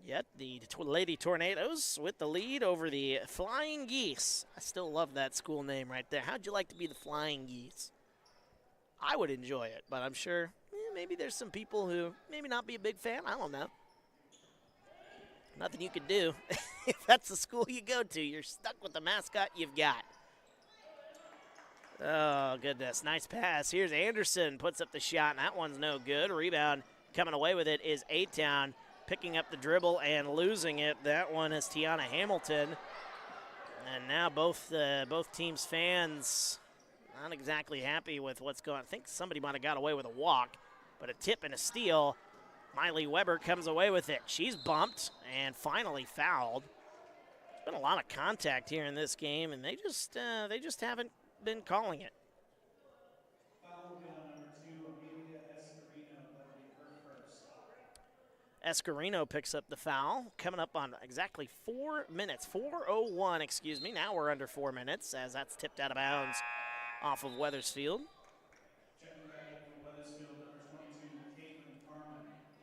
Yet the Lady Tornadoes with the lead over the Flying Geese. I still love that school name right there. How'd you like to be the Flying Geese? I would enjoy it, but I'm sure maybe there's some people who maybe not be a big fan. I don't know. Nothing you can do. If that's the school you go to, you're stuck with the mascot you've got. Oh, goodness. Nice pass. Here's Anderson. Puts up the shot, and that one's no good. Rebound coming away with it is A-Town. Picking up the dribble and losing it. That one is Tiana Hamilton. And now both teams' fans not exactly happy with what's going on. I think somebody might have got away with a walk, but a tip and a steal. Miley Weber comes away with it. She's bumped and finally fouled. There's been a lot of contact here in this game, and they just haven't been calling it. Escarino picks up the foul, coming up on exactly 4 minutes, 4:01, excuse me. Now we're under 4 minutes as that's tipped out of bounds off of Wethersfield.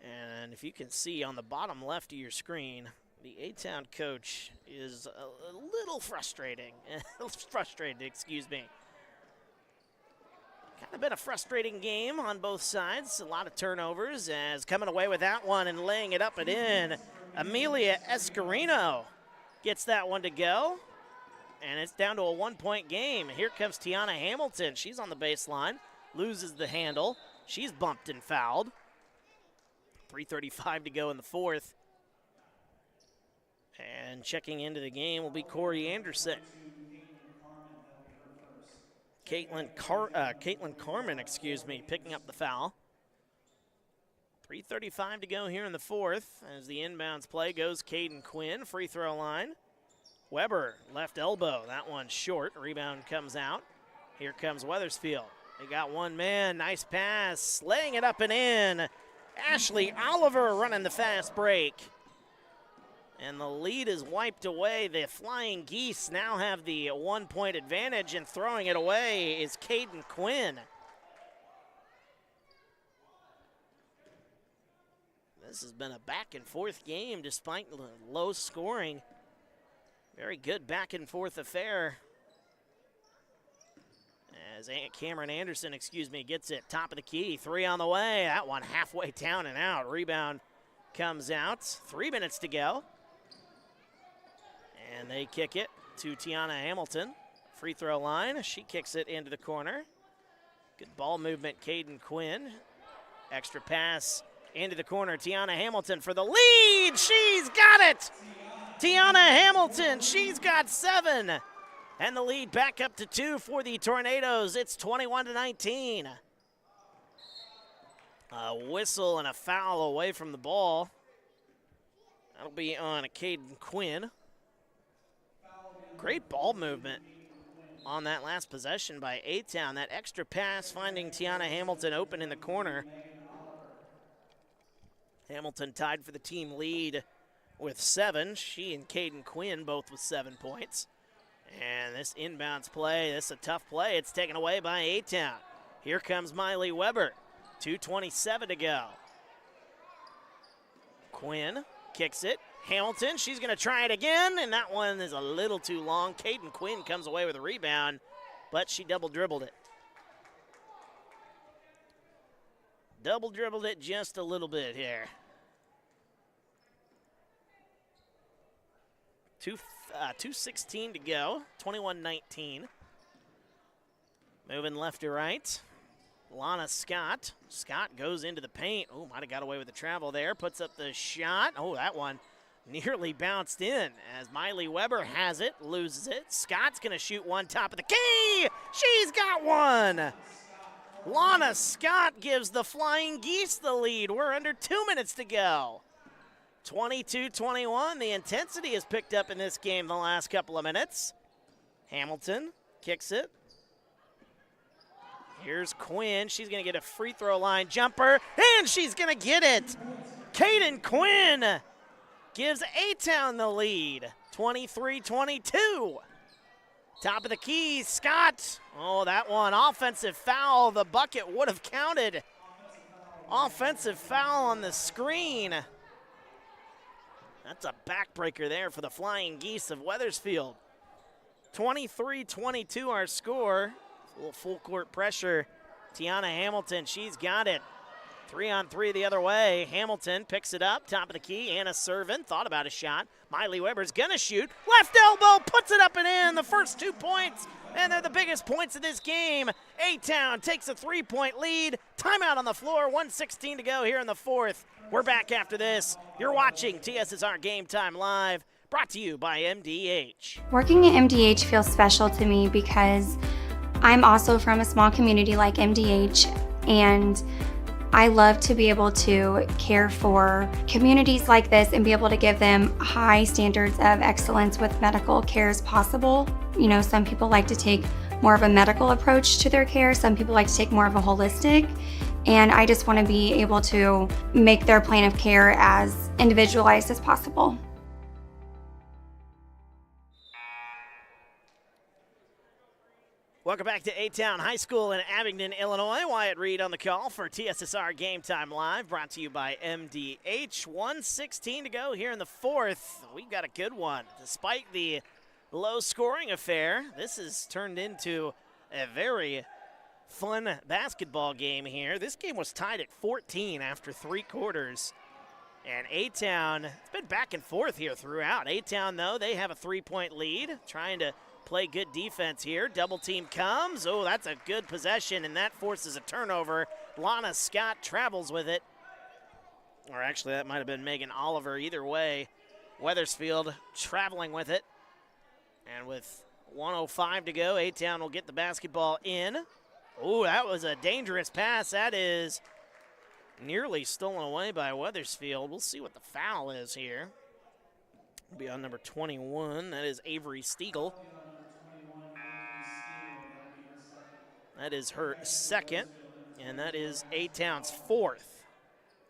And if you can see on the bottom left of your screen, the A-Town coach is a little frustrated, excuse me. Kind of been a frustrating game on both sides. A lot of turnovers as coming away with that one and laying it up and in. Amelia Escarino gets that one to go. And it's down to a 1-point game. Here comes Tiana Hamilton. She's on the baseline, loses the handle. She's bumped and fouled. 3:35 to go in the fourth. And checking into the game will be Corey Anderson. Caitlin Carmen, picking up the foul. 3:35 to go here in the fourth as the inbounds play goes Caden Quinn, free throw line. Weber, left elbow, that one's short. Rebound comes out. Here comes Wethersfield. They got one man, nice pass, laying it up and in. Ashley Oliver running the fast break. And the lead is wiped away. The Flying Geese now have the 1-point advantage, and throwing it away is Caden Quinn. This has been a back-and-forth game despite low scoring. Very good back-and-forth affair. As Cameron Anderson, gets it. Top of the key, 3 on the way. That one halfway down and out. Rebound comes out. 3 minutes to go. And they kick it to Tiana Hamilton. Free throw line. She kicks it into the corner. Good ball movement, Caden Quinn. Extra pass into the corner. Tiana Hamilton for the lead. She's got it. Tiana Hamilton, she's got 7. And the lead back up to 2 for the Tornadoes. It's 21-19. A whistle and a foul away from the ball. That'll be on Caden Quinn. Great ball movement on that last possession by A-Town. That extra pass finding Tiana Hamilton open in the corner. Hamilton tied for the team lead with 7. She and Caden Quinn both with 7 points. And this inbounds play, this is a tough play. It's taken away by A-Town. Here comes Miley Weber. 2:27 to go. Quinn kicks it. Hamilton, she's going to try it again, and that one is a little too long. Caden Quinn comes away with a rebound, but she double dribbled it. Double dribbled it just a little bit here. 2:16 to go, 21-19. Moving left to right. Lana Scott. Scott goes into the paint. Oh, might have got away with the travel there. Puts up the shot. Oh, that one nearly bounced in as Miley Weber has it, loses it. Scott's going to shoot one top of the key. She's got one. Lana Scott gives the Flying Geese the lead. We're under 2 minutes to go. 22-21. The intensity has picked up in this game the last couple of minutes. Hamilton kicks it. Here's Quinn. She's going to get a free throw line jumper, and she's going to get it. Caden Quinn gives A-Town the lead, 23-22. Top of the key, Scott. Oh, that one, offensive foul. The bucket would have counted. Offensive foul on the screen. That's a backbreaker there for the Flying Geese of Wethersfield. 23-22 our score. A little full court pressure. Tiana Hamilton, she's got it. 3-on-3 the other way. Hamilton picks it up, top of the key. Anna Servin thought about a shot. Miley Weber's gonna shoot. Left elbow, puts it up and in. The first 2 points, and they're the biggest points of this game. A-Town takes a 3-point lead. Timeout on the floor, 1:16 to go here in the fourth. We're back after this. You're watching TSSR Game Time Live, brought to you by MDH. Working at MDH feels special to me because I'm also from a small community like MDH, and I love to be able to care for communities like this and be able to give them high standards of excellence with medical care as possible. You know, some people like to take more of a medical approach to their care. Some people like to take more of a holistic. And I just want to be able to make their plan of care as individualized as possible. Welcome back to A-Town High School in Abingdon, Illinois. Wyatt Reed on the call for TSSR Game Time Live, brought to you by MDH. 1:16 to go here in the fourth. We've got a good one. Despite the low-scoring affair, this has turned into a very fun basketball game here. This game was tied at 14 after 3 quarters. And A-Town, it's been back and forth here throughout. A-Town, though, they have a 3-point lead, trying to play good defense here. Double team comes. Oh, that's a good possession, and that forces a turnover. Lana Scott travels with it. Or actually, that might have been Megan Oliver. Either way, Wethersfield traveling with it. And with 1:05 to go, A-Town will get the basketball in. Oh, that was a dangerous pass. That is nearly stolen away by Wethersfield. We'll see what the foul is here. It'll be on number 21. That is Avery Stiegel. That is her second, and that is A-Town's fourth.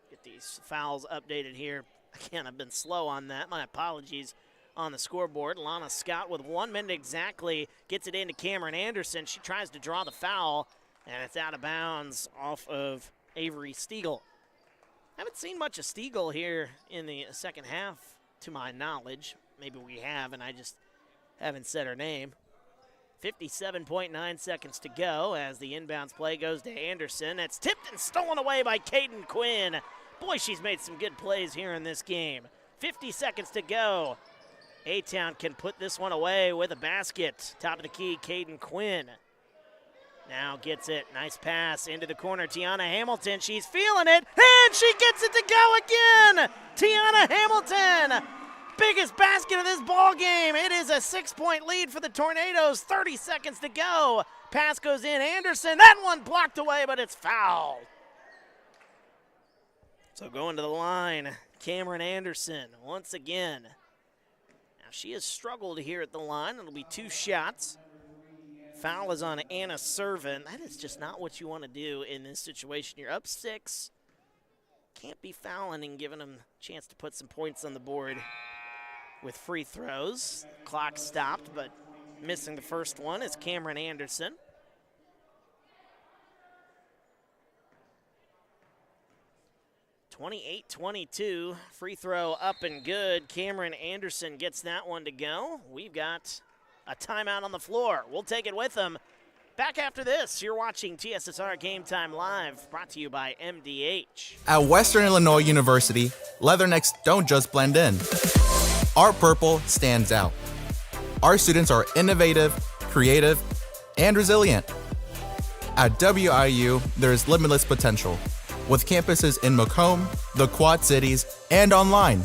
Get these fouls updated here. Again, I've been slow on that. My apologies on the scoreboard. Lana Scott with 1 minute exactly gets it into Cameron Anderson. She tries to draw the foul, and it's out of bounds off of Avery Stiegel. Haven't seen much of Stiegel here in the second half, to my knowledge. Maybe we have, and I just haven't said her name. 57.9 seconds to go as the inbounds play goes to Anderson. It's tipped and stolen away by Caden Quinn. Boy, she's made some good plays here in this game. 50 seconds to go. A-Town can put this one away with a basket. Top of the key, Caden Quinn. Now gets it. Nice pass into the corner. Tiana Hamilton, she's feeling it, and she gets it to go again. Tiana Hamilton, biggest basket of this ball game. It is a 6-point lead for the Tornadoes. 30 seconds to go. Pass goes in. Anderson, that one blocked away, but it's fouled. So going to the line, Cameron Anderson once again. Now she has struggled here at the line. It'll be 2 shots. Foul is on Anna Servin. That is just not what you want to do in this situation. You're up 6. Can't be fouling and giving them a chance to put some points on the board with free throws. Clock stopped, but missing the first one is Cameron Anderson. (28-22). Free throw up and good. Cameron Anderson gets that one to go. We've got a timeout on the floor. We'll take it with them. Back after this, you're watching TSSR Game Time Live, brought to you by MDH. At Western Illinois University, Leathernecks don't just blend in. Our purple stands out. Our students are innovative, creative, and resilient. At WIU, there's limitless potential, with campuses in Macomb, the Quad Cities, and online.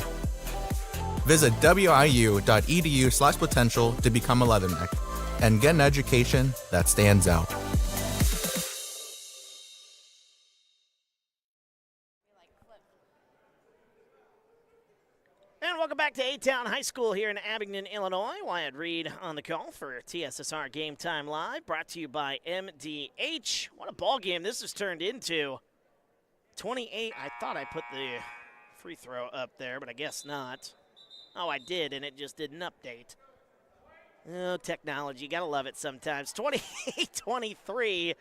Visit wiu.edu/potential to become a Leatherneck and get an education that stands out. And welcome back to A-Town High School here in Abingdon, Illinois. Wyatt Reed on the call for TSSR Game Time Live, brought to you by MDH. What a ball game this has turned into. 28, I thought I put the free throw up there, but I guess not. Oh, I did, and it just didn't update. Oh, technology, gotta love it sometimes. 28-23.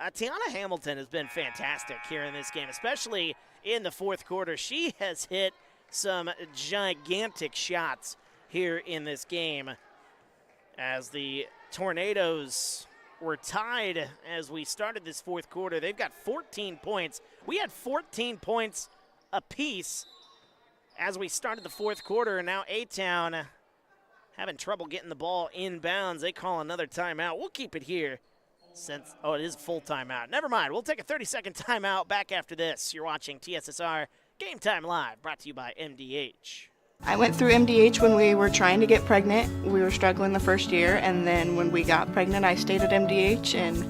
Tiana Hamilton has been fantastic here in this game, especially in the fourth quarter. She has hit some gigantic shots here in this game as the Tornadoes were tied as we started this fourth quarter. They've got 14 points. We had 14 points apiece as we started the fourth quarter, and now A-Town having trouble getting the ball inbounds. They call another timeout. We'll keep it here since, oh, it is a full timeout. Never mind. We'll take a 30-second timeout back after this. You're watching TSSR Game Time Live, brought to you by MDH. I went through MDH when we were trying to get pregnant. We were struggling the first year, and then when we got pregnant, I stayed at MDH and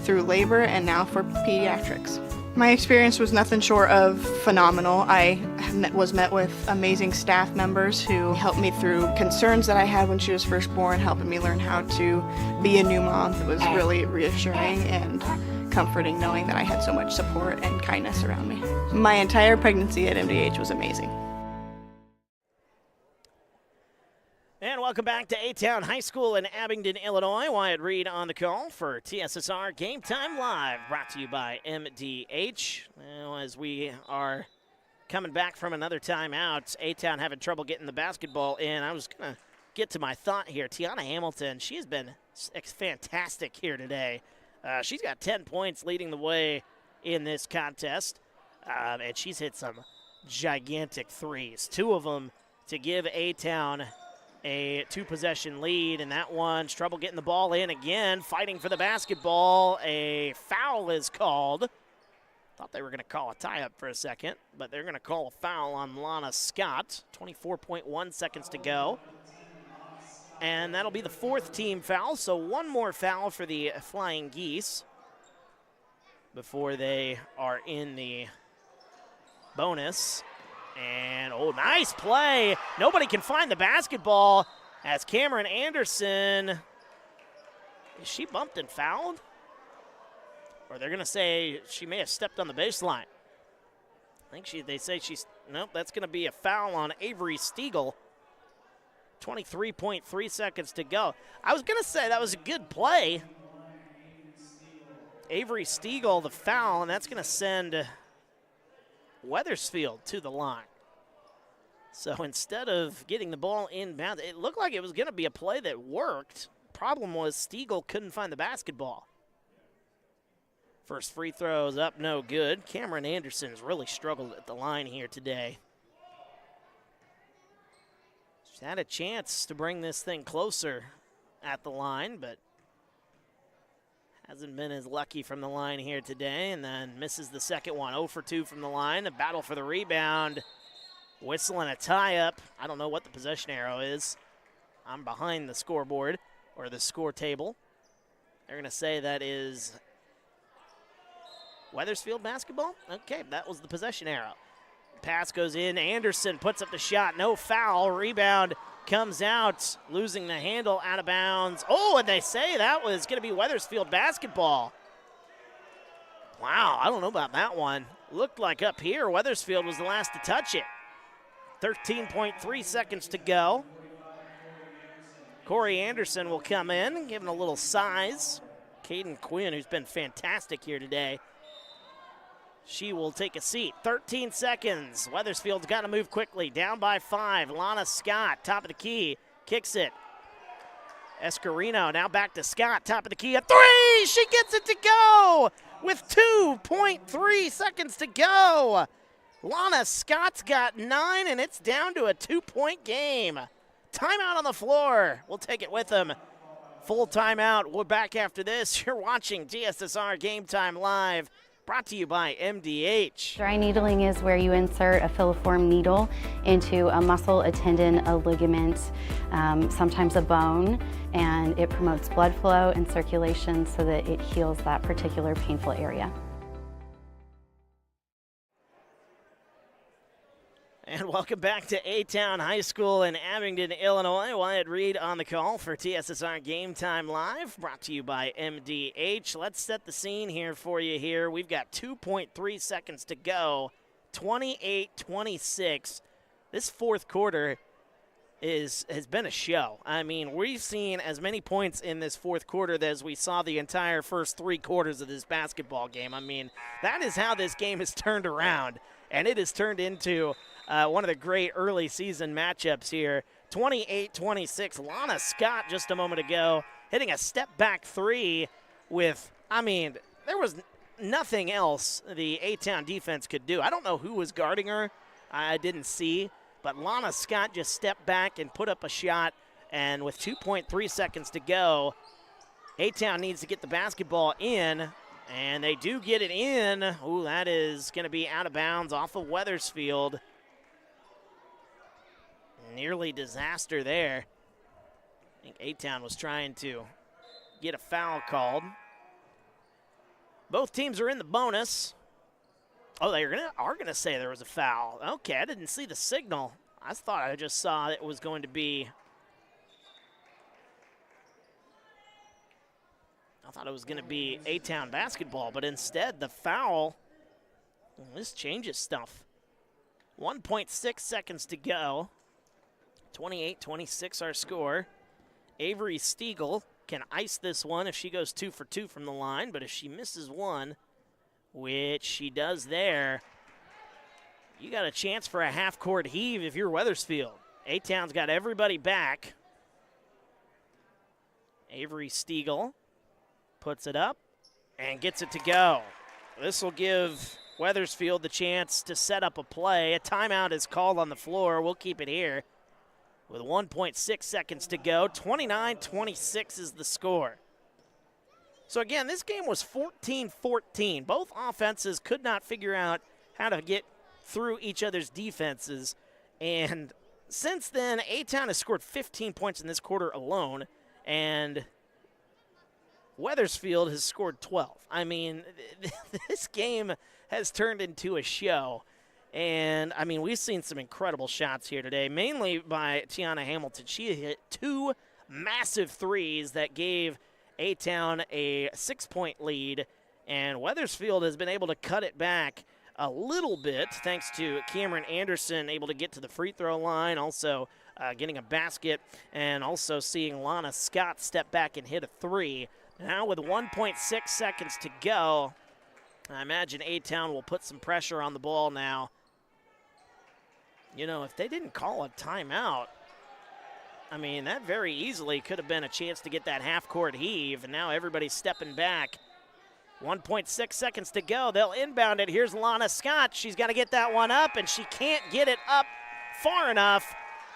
through labor and now for pediatrics. My experience was nothing short of phenomenal. I was met with amazing staff members who helped me through concerns that I had when she was first born, helping me learn how to be a new mom. It was really reassuring and comforting knowing that I had so much support and kindness around me. My entire pregnancy at MDH was amazing. And welcome back to A-Town High School in Abingdon, Illinois. Wyatt Reed on the call for TSSR Game Time Live, brought to you by MDH. Well, as we are coming back from another timeout, A-Town having trouble getting the basketball in. I was going to get to my thought here. Tiana Hamilton, she has been fantastic here today. She's got 10 points leading the way in this contest, and she's hit some gigantic threes, 2 of them to give A-Town a 2-possession lead, and that one's trouble getting the ball in again, fighting for the basketball. A foul is called. Thought they were going to call a tie-up for a second, but they're going to call a foul on Lana Scott. 24.1 seconds to go. And that'll be the 4th team foul, so 1 more foul for the Flying Geese before they are in the bonus. And, oh, nice play. Nobody can find the basketball as Cameron Anderson. Is she bumped and fouled? Or they're going to say she may have stepped on the baseline. I think they say she's, nope, that's going to be a foul on Avery Stiegel. 23.3 seconds to go. I was going to say that was a good play. Avery Stiegel, the foul, and that's going to send Wethersfield to the line. So instead of getting the ball inbound, it looked like it was going to be a play that worked. Problem was Stiegel couldn't find the basketball. First free throw is up, no good. Cameron Anderson's really struggled at the line here today. She's had a chance to bring this thing closer at the line, but hasn't been as lucky from the line here today, and then misses the second one. 0 for 2 from the line. A battle for the rebound. Whistling a tie-up. I don't know what the possession arrow is. I'm behind the scoreboard, or the score table. They're going to say that is Wethersfield basketball? Okay, that was the possession arrow. Pass goes in. Anderson puts up the shot. No foul. Rebound comes out, losing the handle, out of bounds. Oh, and they say that was going to be Wethersfield basketball. Wow, I don't know about that one. Looked like up here, Wethersfield was the last to touch it. 13.3 seconds to go. Corey Anderson will come in, giving a little size. Caden Quinn, who's been fantastic here today, she will take a seat. 13 seconds. Wethersfield's got to move quickly. Down by 5. Lana Scott, top of the key, kicks it. Escarino now back to Scott, top of the key. A 3! She gets it to go with 2.3 seconds to go. Lana Scott's got 9, and it's down to a 2-point game. Timeout on the floor. We'll take it with them. Full timeout. We're back after this. You're watching TSSR Game Time Live, brought to you by MDH. Dry needling is where you insert a filiform needle into a muscle, a tendon, a ligament, sometimes a bone, and it promotes blood flow and circulation so that it heals that particular painful area. And welcome back to A-Town High School in Abingdon, Illinois. Wyatt Reed on the call for TSSR Game Time Live, brought to you by MDH. Let's set the scene here for you here. We've got 2.3 seconds to go, 28-26. This fourth quarter has been a show. I mean, we've seen as many points in this fourth quarter as we saw the entire first 3 quarters of this basketball game. I mean, that is how this game has turned around, and it has turned into one of the great early season matchups here. 28-26. Lana Scott just a moment ago hitting a step back 3 with, I mean, there was nothing else the A-Town defense could do. I don't know who was guarding her. I didn't see. But Lana Scott just stepped back and put up a shot. And with 2.3 seconds to go, A-Town needs to get the basketball in. And they do get it in. Ooh, that is going to be out of bounds off of Wethersfield. Nearly disaster there. I think A-Town was trying to get a foul called. Both teams are in the bonus. Oh, they are gonna say there was a foul. Okay, I didn't see the signal. I thought I just saw it was going to be. I thought it was going to be A-Town basketball, but instead the foul. This changes stuff. 1.6 seconds to go. 28-26 our score. Avery Stiegel can ice this one if she goes 2 for 2 from the line, but if she misses one, which she does there, you got a chance for a half-court heave if you're Wethersfield. A-Town's got everybody back. Avery Stiegel puts it up and gets it to go. This will give Wethersfield the chance to set up a play. A timeout is called on the floor. We'll keep it here with 1.6 seconds to go. 29-26 is the score. So again, this game was 14-14. Both offenses could not figure out how to get through each other's defenses. And since then, A-Town has scored 15 points in this quarter alone, and Wethersfield has scored 12. I mean, this game has turned into a show. And, I mean, we've seen some incredible shots here today, mainly by Tiana Hamilton. She hit 2 massive threes that gave A-Town a 6-point lead, and Wethersfield has been able to cut it back a little bit thanks to Cameron Anderson able to get to the free throw line, also getting a basket, and also seeing Lana Scott step back and hit a 3. Now with 1.6 seconds to go, I imagine A-Town will put some pressure on the ball now. You know, if they didn't call a timeout, I mean, that very easily could have been a chance to get that half-court heave, and now everybody's stepping back. 1.6 seconds to go. They'll inbound it. Here's Lana Scott. She's got to get that one up, and she can't get it up far enough.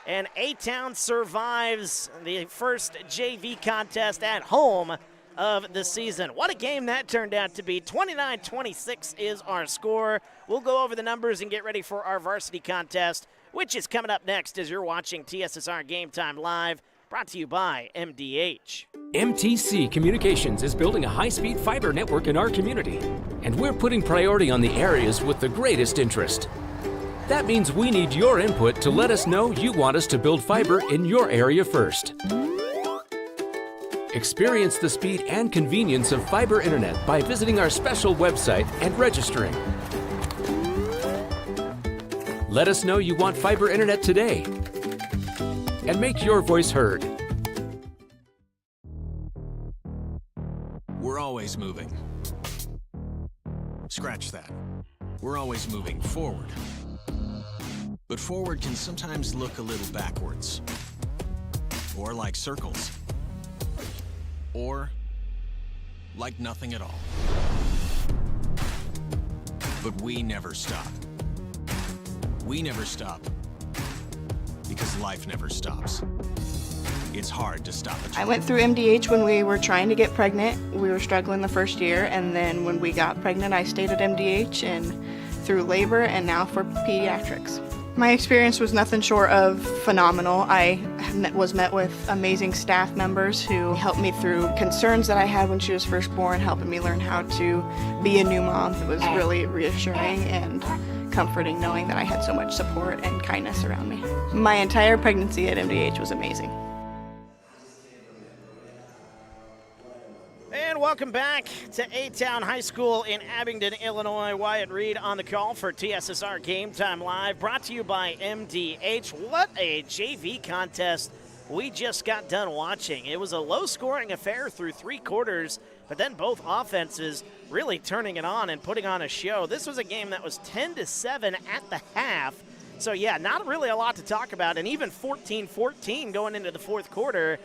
And A-Town survives the first JV contest at home of the season. What a game that turned out to be. 29-26 is our score. We'll go over the numbers and get ready for our varsity contest, which is coming up next as you're watching TSSR Game Time Live, brought to you by MDH. MTC Communications is building a high-speed fiber network in our community, and we're putting priority on the areas with the greatest interest. That means we need your input to let us know you want us to build fiber in your area first. Experience the speed and convenience of fiber internet by visiting our special website and registering. Let us know you want fiber internet today and make your voice heard. We're always moving. Scratch that. We're always moving forward. But forward can sometimes look a little backwards, or like circles, or like nothing at all. But we never stop. We never stop because life never stops. It's hard to stop it. I went through MDH when we were trying to get pregnant. We were struggling the first year, and then when we got pregnant, I stayed at MDH and through labor and now for pediatrics. My experience was nothing short of phenomenal. I was met with amazing staff members who helped me through concerns that I had when she was first born, helping me learn how to be a new mom. It was really reassuring and comforting knowing that I had so much support and kindness around me. My entire pregnancy at MDH was amazing. And welcome back to A-Town High School in Abingdon, Illinois. Wyatt Reed on the call for TSSR Game Time Live, brought to you by MDH. What a JV contest we just got done watching. It was a low-scoring affair through 3 quarters, but then both offenses really turning it on and putting on a show. This was a game that was 10-7 at the half. So, yeah, not really a lot to talk about, and even 14-14 going into the fourth quarter.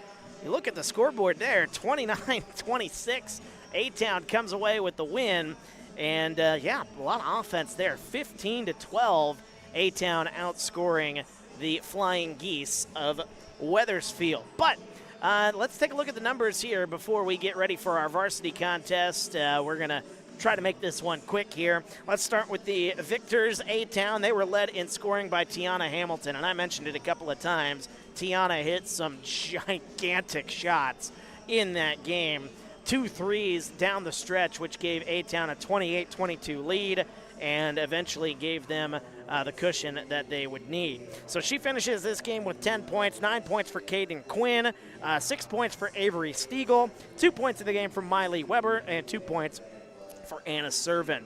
You look at the scoreboard there, 29-26. A-Town comes away with the win. And, yeah, a lot of offense there. 15-12, A-Town outscoring the Flying Geese of Wethersfield. But let's take a look at the numbers here before we get ready for our varsity contest. We're going to try to make this one quick here. Let's start with the victors, A-Town. They were led in scoring by Tiana Hamilton, and I mentioned it a couple of times. Tiana hit some gigantic shots in that game. 2 threes down the stretch, which gave A-Town a 28-22 lead and eventually gave them the cushion that they would need. So she finishes this game with 10 points, 9 points for Caden Quinn, 6 points for Avery Stiegel, 2 points in the game from Miley Weber, and 2 points for Anna Servin.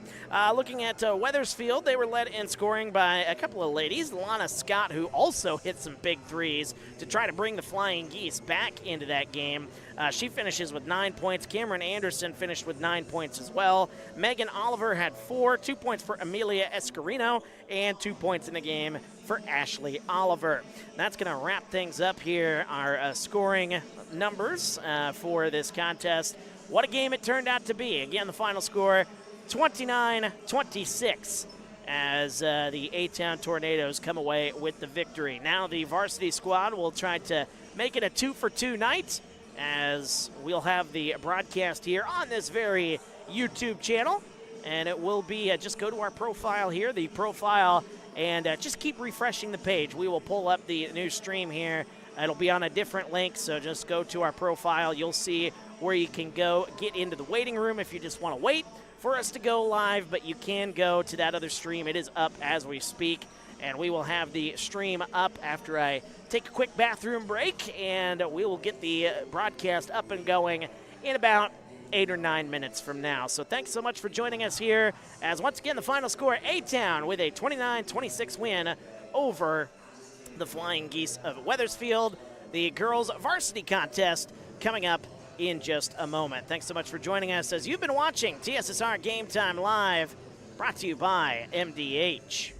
Looking at Wethersfield, they were led in scoring by a couple of ladies. Lana Scott, who also hit some big threes to try to bring the Flying Geese back into that game. She finishes with 9 points. Cameron Anderson finished with 9 points as well. Megan Oliver had 4, 2 points for Amelia Escarino, and 2 points in the game for Ashley Oliver. That's going to wrap things up here, our scoring numbers for this contest. What a game it turned out to be. Again, the final score, 29-26, as the A-Town Tornadoes come away with the victory. Now the varsity squad will try to make it a 2-for-2 night, as we'll have the broadcast here on this very YouTube channel. And it will be, just go to our profile here, the profile, and just keep refreshing the page. We will pull up the new stream here. It'll be on a different link, so just go to our profile. You'll see where you can go get into the waiting room if you just want to wait for us to go live, but you can go to that other stream. It is up as we speak, and we will have the stream up after I take a quick bathroom break, and we will get the broadcast up and going in about 8 or 9 minutes from now. So thanks so much for joining us here, as once again the final score, A-Town with a 29-26 win over the Flying Geese of Wethersfield. The girls varsity contest coming up in just a moment. Thanks so much for joining us as you've been watching TSSR Game Time Live, brought to you by MDH.